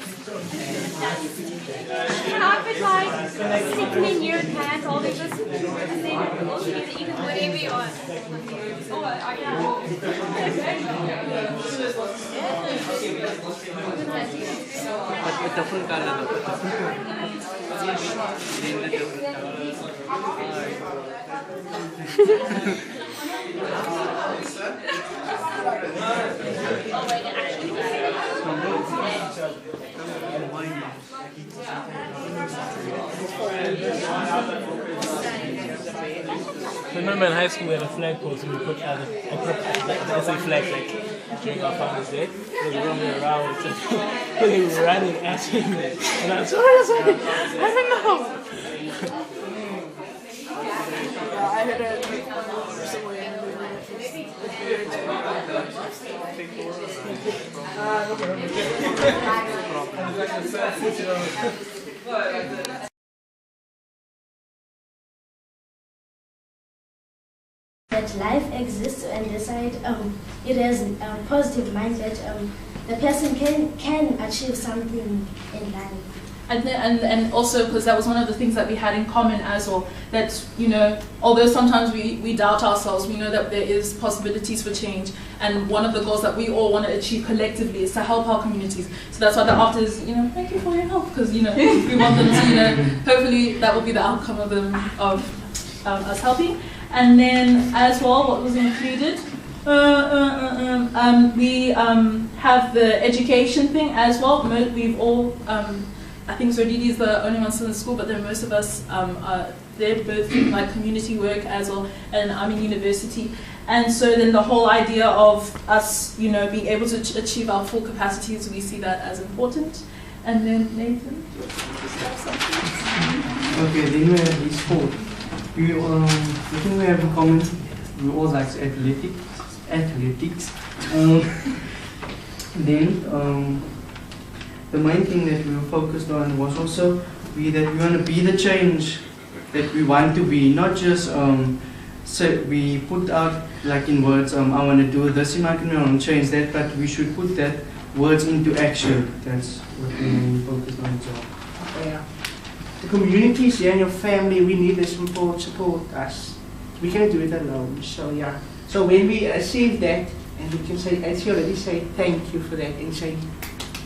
Can I put like sickening your pants all they just and then even whatever you want. Oh, But the full color. Remember in high school we had a flag post and we put the SA flag like during our Founders Day. They were roaming around and they were running at him. And I'm sorry, I don't know. I heard it somewhere. That life exists and decide it has a positive mindset, the person can achieve something in life. And also because that was one of the things that we had in common as well, that, you know, although sometimes we doubt ourselves, we know that there is possibilities for change, and one of the goals that we all want to achieve collectively is to help our communities. So that's why the after is, you know, thank you for your help, because, you know, we want them to, you know, hopefully that will be the outcome of them, of us helping. And then as well, what was included? We have the education thing as well. We've all I think Zodidi is the only one still in school, but then most of us they're both doing like community work as well, and I'm in university. And so then the whole idea of us, being able to achieve our full capacities, we see that as important. And then Nathan, do you want to describe something? Okay, then we have this sport. I think we have in common. We all like athletics. Then the main thing that we were focused on was also that we want to be the change that we want to be, not just so we put out like in words, I want to do this in my community, I want to change that, but we should put that words into action. That's what we mainly focus on. Yeah. The communities, and your family, we need the support us. We can't do it alone. So yeah. So when we achieve that, and we can say, as you already say, thank you for that, and say,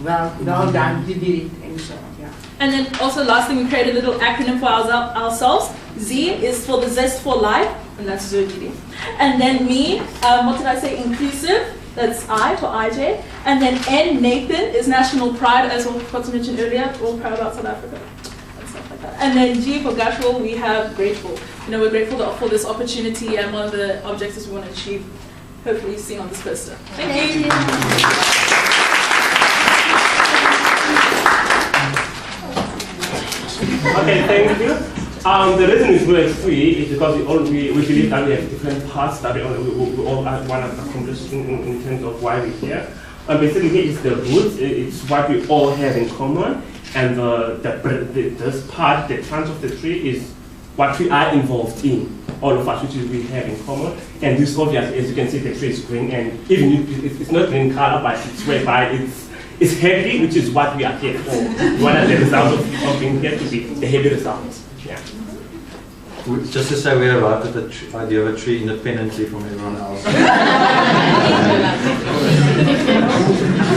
well done, you did it, and so yeah. And then also last thing, we created a little acronym for ourselves. Z is for the Zest for Life, and that's Zodidi. And then me, what did I say, inclusive, that's I for IJ. And then N, Nathan, is national pride, as we forgot to mention earlier, we're all proud about South Africa. And stuff like that. And then G for Gashwal, we have grateful. We're grateful for this opportunity, and one of the objectives we want to achieve, hopefully seen on this poster. Thank you. Okay, thank you. The reason we are free is because we believe that we have different parts that we all want to accomplish in terms of why we're here. And basically, here is the roots. It's what we all have in common, and this part, the trunk of the tree, is what we are involved in. All of us, which is we have in common. And this, obviously, as you can see, the tree is green, and even if it's not green color, but it's whereby it's happy, which is what we are here for. One of the results of being here to be the happy results. Yeah. Just to say, we arrived at the idea of a tree independently from everyone else. We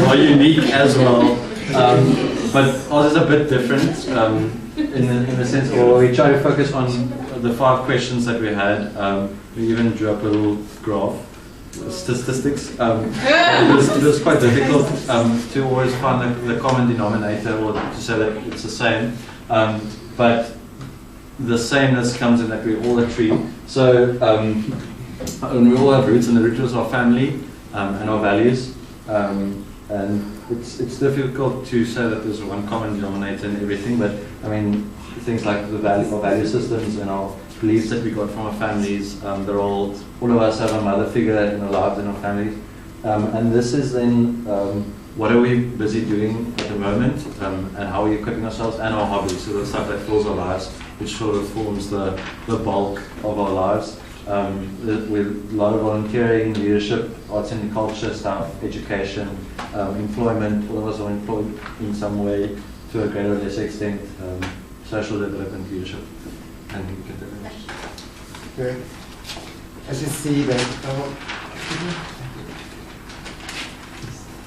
are unique as well, but ours is a bit different in the sense, we try to focus on the 5 questions that we had. We even drew up a little graph. Statistics. It was quite difficult to always find the common denominator, or to say that it's the same. But the sameness comes in that we're all a tree. So, and we all have roots, and the roots are our family and our values. And it's difficult to say that there's one common denominator in everything. But I mean, things like our value systems and our beliefs that we got from our families, they're all of us have a mother figure in our lives and our families. And this is then what are we busy doing at the moment, and how are we equipping ourselves, and our hobbies, so the stuff that fills our lives, which sort of forms the bulk of our lives. With a lot of volunteering, leadership, arts and culture stuff, education, employment. All of us are employed in some way to a greater or lesser extent, social development, leadership. And you can do that. Okay. As you see that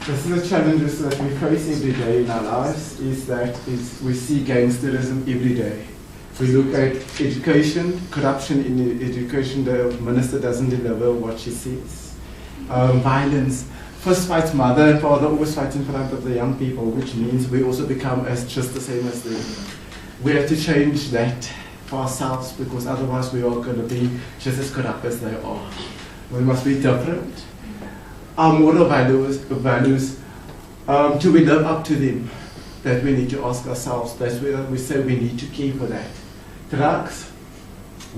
this is the challenges that we face every day in our lives, is we see gangsterism every day. We look at education, corruption in education, the minister doesn't deliver what she says. Violence, first fights mother and father always fight in front of the young people, which means we also become just the same as them. We have to change that for ourselves, because otherwise we are going to be just as corrupt as they are. We must be different. Our moral values, do we live up to them? That we need to ask ourselves. That's where we say we need to care for that. Drugs,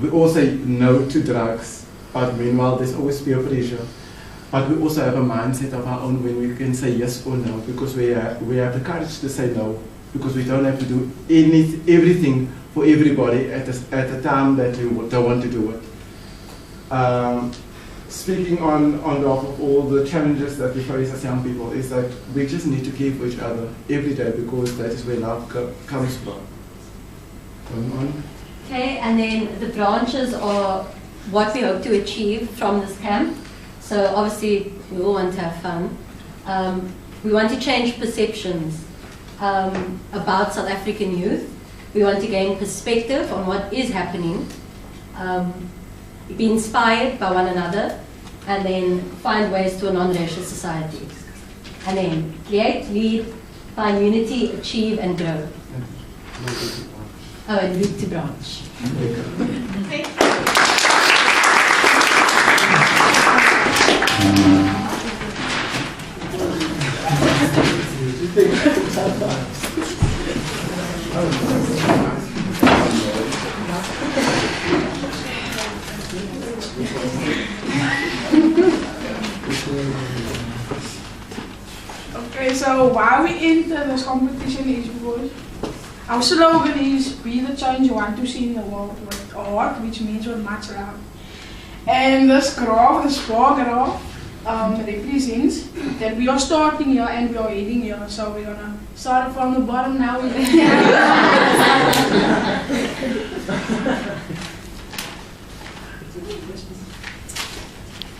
we all say no to drugs, but meanwhile there's always peer pressure. But we also have a mindset of our own when we can say yes or no, because we have the courage to say no, because we don't have to do everything for everybody at the time that we don't want to do it. Speaking on behalf of all the challenges that we face as young people, is that we just need to care for each other every day, because that is where love comes from. Going on. Okay, and then the branches are what we hope to achieve from this camp. So obviously we all want to have fun. We want to change perceptions about South African youth. We want to gain perspective on what is happening, be inspired by one another, and then find ways to a non-racial society. And then create, lead, Find unity, achieve, and grow. Oh, and root to branch. Okay, so why we enter this competition is because our slogan is be the change you want to see in the world with art, which means with much love. And this graph, this bar graph, represents that we are starting here and we are heading here. So we're gonna start from the bottom now.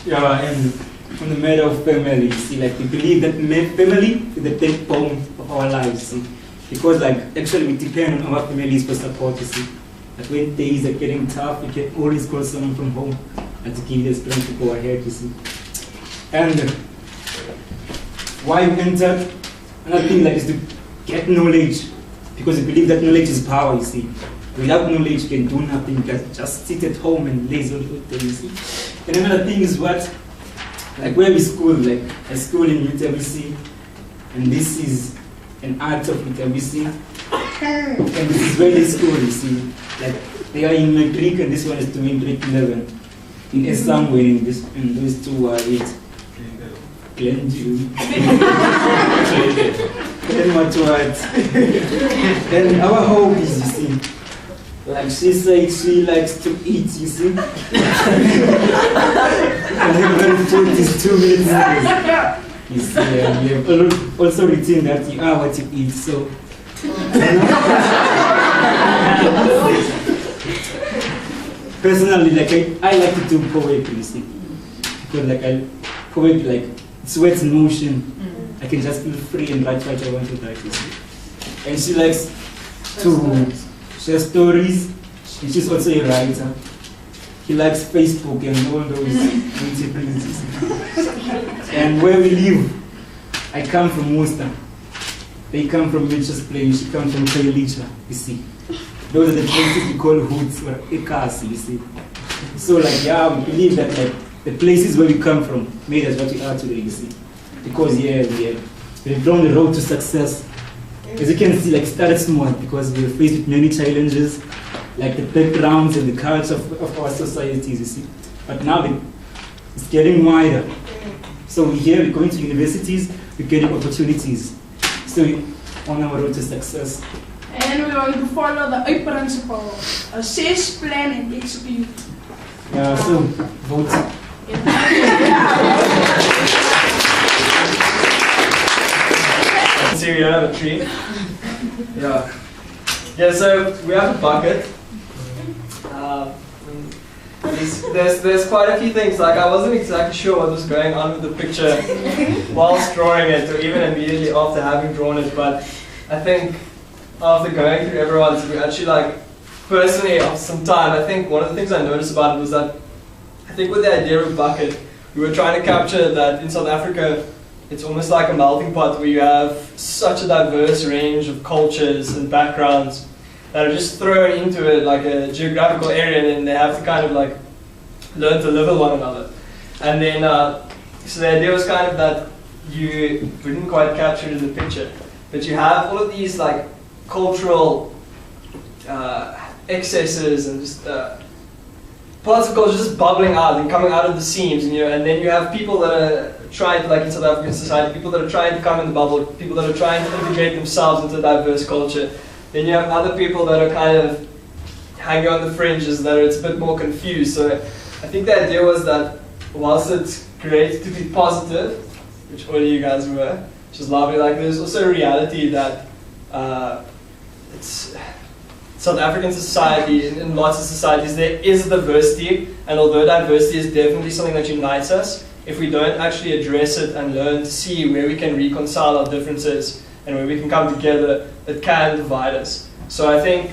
Yeah, and on the matter of family, you see, like we believe that family is the backbone of our lives, see? Because like actually we depend on our families for support, you see. Like when days are getting tough, we can always call someone from home and to give us strength to go ahead, you see. And why we entered, another thing like is to get knowledge, because we believe that knowledge is power, you see. Without knowledge, you can do nothing, you can just sit at home and laze all the day, you see. And another thing is what, like where we school, like I school in UWC, and this is an art of UWC, and this is where they school, you see. Like they are in Matric, and this one is doing grade 11. In somewhere in this, and those two are it. Glenn Jew. Then what? Then our hobbies, you see. Like she said, she likes to eat, you see. And everybody food is 2 minutes ago. You see, we have also written that you are what you eat, so. Personally, like I like to do poetry, you see. Because like poetry, like it's words in motion. I can just feel free and write what I want to write, you see. And she likes to share stories, and she's also a writer. He likes Facebook and all those beauty things, you see. And where we live, I come from Worcester. They come from Mitchell's Plain, she comes from Kailicha, you see. Those are the places we call hoods or acres, you see. So like, yeah, we believe that like the places where we come from made us what we are today, you see. Because yeah, we've drawn the road to success. As you can see, like started small because we were faced with many challenges, like the backgrounds and the culture of our societies, you see. But now it's getting wider. So we're here, we're going to universities, we're getting opportunities. So we're on our road to success. And we're going to follow the 8 principle, assess, plan, and execute. Yeah, so vote. See, we don't have a tree. Yeah. Yeah, so we have a bucket. There's quite a few things, like I wasn't exactly sure what was going on with the picture whilst drawing it, or even immediately after having drawn it, but I think after going through everyone's, we actually like, personally after some time, I think one of the things I noticed about it was that, I think with the idea of a bucket, we were trying to capture that in South Africa, it's almost like a melting pot where you have such a diverse range of cultures and backgrounds that are just thrown into it like a geographical area, and then they have to kind of like learn to live with one another. And then, so the idea was kind of that we didn't quite capture it in the picture, but you have all of these like cultural excesses and just parts of culture just bubbling out and coming out of the seams, and then you have people that are trying to, like in South African society, people that are trying to come in the bubble, people that are trying to integrate themselves into a diverse culture. Then you have other people that are kind of hanging on the fringes, that it's a bit more confused. So I think the idea was that whilst it's great to be positive, which all of you guys were, which is lovely, like there's also a reality that it's South African society, in lots of societies, there is diversity, and although diversity is definitely something that unites us, if we don't actually address it and learn to see where we can reconcile our differences and where we can come together, it can divide us. So I think,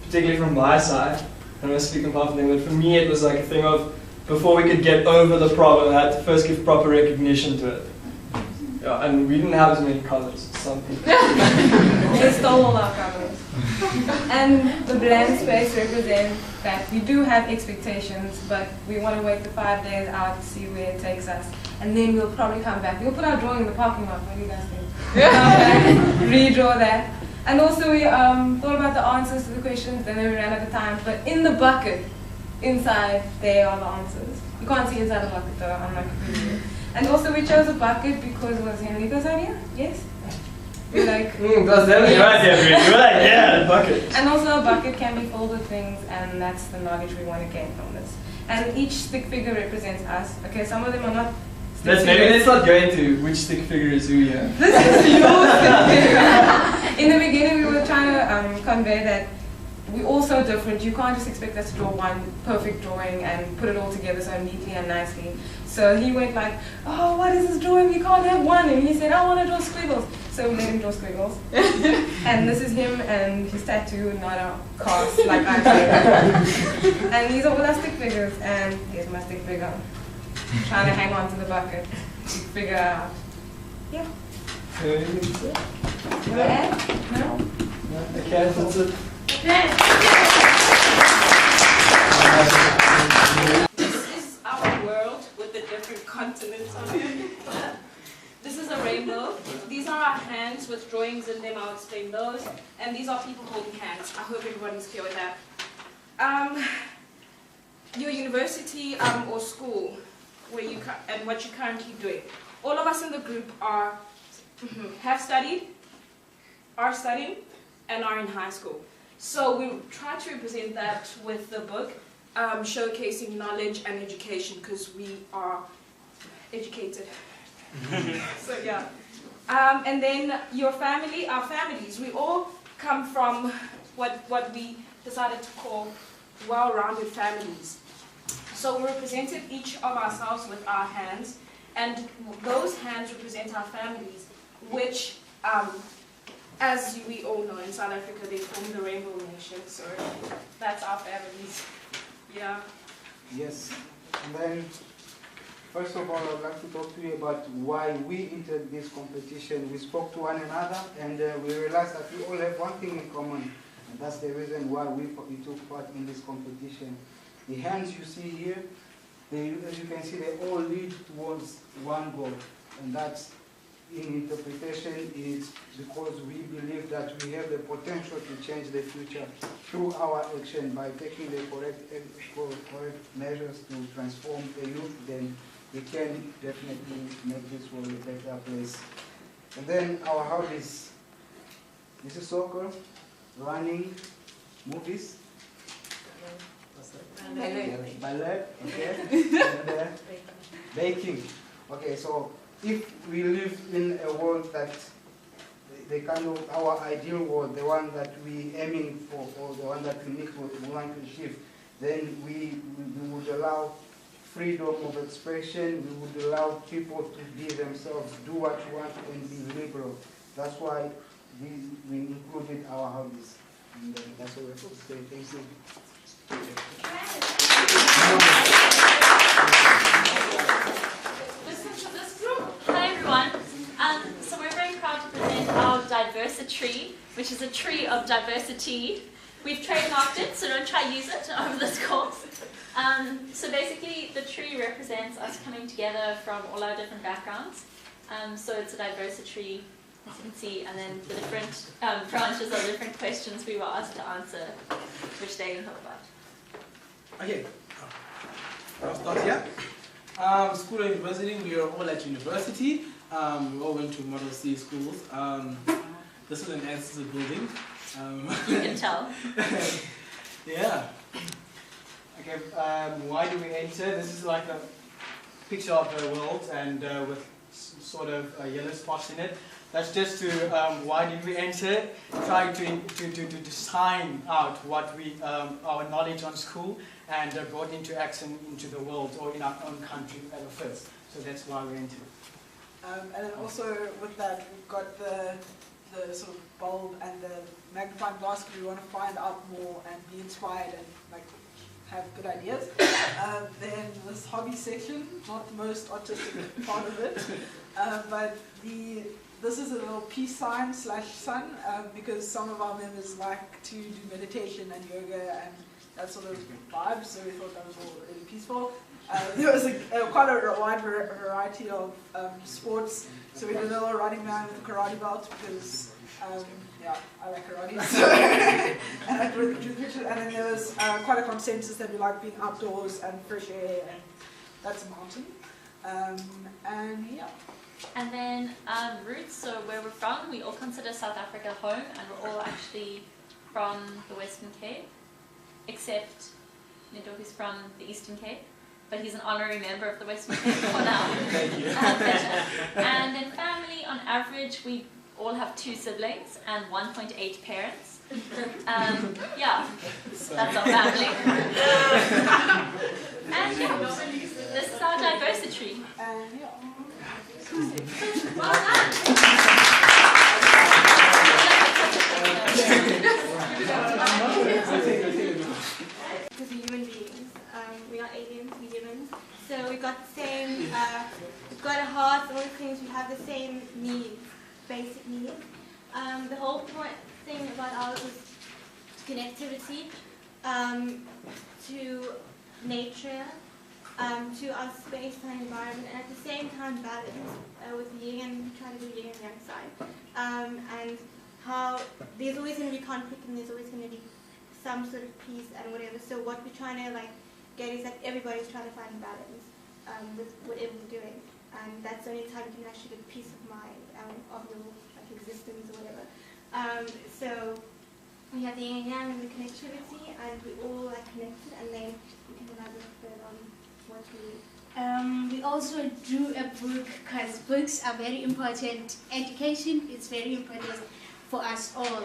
particularly from my side, I'm going to speak on behalf of them, but for me it was like a thing of, before we could get over the problem, I had to first give proper recognition to it. Yeah, and we didn't have as many colors as some people. They stole all our colors. And the blank space represents that we do have expectations, but we want to wait the 5 days out to see where it takes us. And then we'll probably come back. We'll put our drawing in the parking lot. What do you guys think? Redraw that. And also we thought about the answers to the questions, then we ran out of time. But in the bucket, inside, there are the answers. You can't see inside the bucket though, I'm not confused. And also we chose a bucket because it was Henrico's idea, yes? We're like, that's definitely right there, we're like, yeah, the bucket. And also a bucket can be filled with things, and that's the knowledge we want to gain from this. And each stick figure represents us. Okay, some of them are not stick figures. Maybe let's not go into which stick figure is who here. This is your stick figure. In the beginning we were trying to convey that we're all so different. You can't just expect us to draw one perfect drawing and put it all together so neatly and nicely. So he went like, oh, what is this drawing? We can't have one. And he said, I want to draw squiggles. So we let him draw squiggles. And this is him and his tattoo, not a cast like I did. And these are all our stick figures. And here's my stick figure. Trying to hang on to the bucket to figure out. Yeah. You want to add? No? Okay, that's it. This is our world with the different continents on it. This is a rainbow. These are our hands with drawings in them. I'll explain those. And these are people holding hands. I hope everybody's clear with that. Your university or school, where you and what you're currently doing. All of us in the group are have studied, are studying, and are in high school. So we try to represent that with the book, showcasing knowledge and education, because we are educated. So yeah. And then your family, our families, we all come from what we decided to call well-rounded families. So we represented each of ourselves with our hands, and those hands represent our families, which as we all know, in South Africa, they form the Rainbow Nation, so that's our families. Yeah. Yes. And then, first of all, I'd like to talk to you about why we entered this competition. We spoke to one another, and we realized that we all have one thing in common, and that's the reason why we took part in this competition. The hands you see here, as you can see, they all lead towards one goal, and that's, in interpretation, is because we believe that we have the potential to change the future through our action by taking the correct measures to transform the youth. Then we can definitely make this world a better place. And then our hobbies. This is soccer, running, movies, ballet, okay, and baking. Okay, so if we live in a world that the kind of our ideal world, the one that we aiming for, or the one that we want to achieve, then we would allow freedom of expression. We would allow people to be themselves, do what you want, and be liberal. That's why we included our hobbies, and that's what we're supposed to say. Thank you. Listen to this group. Hi everyone. So we're very proud to present our diversity, which is a tree of diversity. We've trademarked it, so don't try to use it over this course. So basically, the tree represents us coming together from all our different backgrounds. So it's a diversity tree, as you can see, and then the different branches are different questions we were asked to answer, which they didn't know about. Okay, I'll start here. School and university, we are all at university. We all went to Model C schools. This is an NCC building. You can tell. Yeah. Okay, why do we enter? This is like a picture of the world, and with sort of yellow spots in it. That's just to, why did we enter? Try to design out what we, our knowledge on school, and brought into action into the world or in our own country at first. So that's why we entered. And then also with that, we've got the sort of bulb and the magnifying glass, because we want to find out more and be inspired and like have good ideas. Then this hobby section, not the most artistic part of it, but this is a little peace sign / sun, because some of our members like to do meditation and yoga and that sort of vibe, so we thought that was all really peaceful. There was quite a wide variety of sports, so we did a little running man with a karate belt because, yeah, I like karate. So and I drew the picture, and then there was quite a consensus that we like being outdoors and fresh air, and that's a mountain. And yeah. And then roots, so where we're from, we all consider South Africa home, and we're all actually from the Western Cape, except Nido, who's from the Eastern Cape, but he's an honorary member of the Western Cape for now. Thank you. And in family, on average, we all have 2 siblings and 1.8 parents. Yeah, that's our family. And yeah, this is our diversity. Well done. Because we're human beings, we are aliens, we're humans. So we've got the same, we've got a heart, all the things, we have the same needs, basic needs. The whole point thing about ours is connectivity to nature, to our space and environment, and at the same time balance with the yin and trying to do yin and yang side. And how there's always going to be conflict and there's always going to be some sort of peace and whatever. So what we're trying to get is that everybody's trying to find balance with whatever we're doing, and that's the only time you can actually get peace of mind of your existence or whatever. So we have the yin and yang and the connectivity, and we all are connected, and then we can elaborate further on what we we also drew a book because books are very important. Education is very important for us all.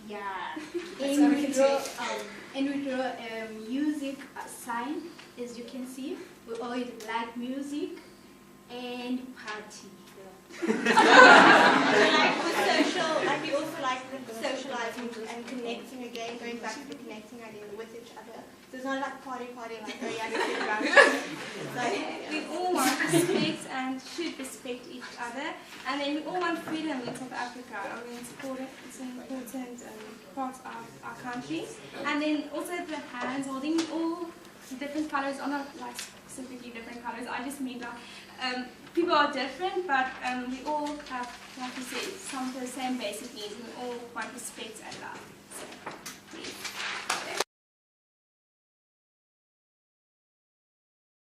Yeah. And we draw a music sign, as you can see. We all like music and party. we also like socializing and connecting again, going back to the connecting idea with each other. So it's not like party like oh yeah, we all want respect and should respect each other, and then we all want freedom in South Africa. I mean, it's an important part of our country. And then also the hands holding all different colors, or not like specifically different colors. I just mean that people are different, but we all have, like you said, some of the same basic needs, and we all want respect and love. So.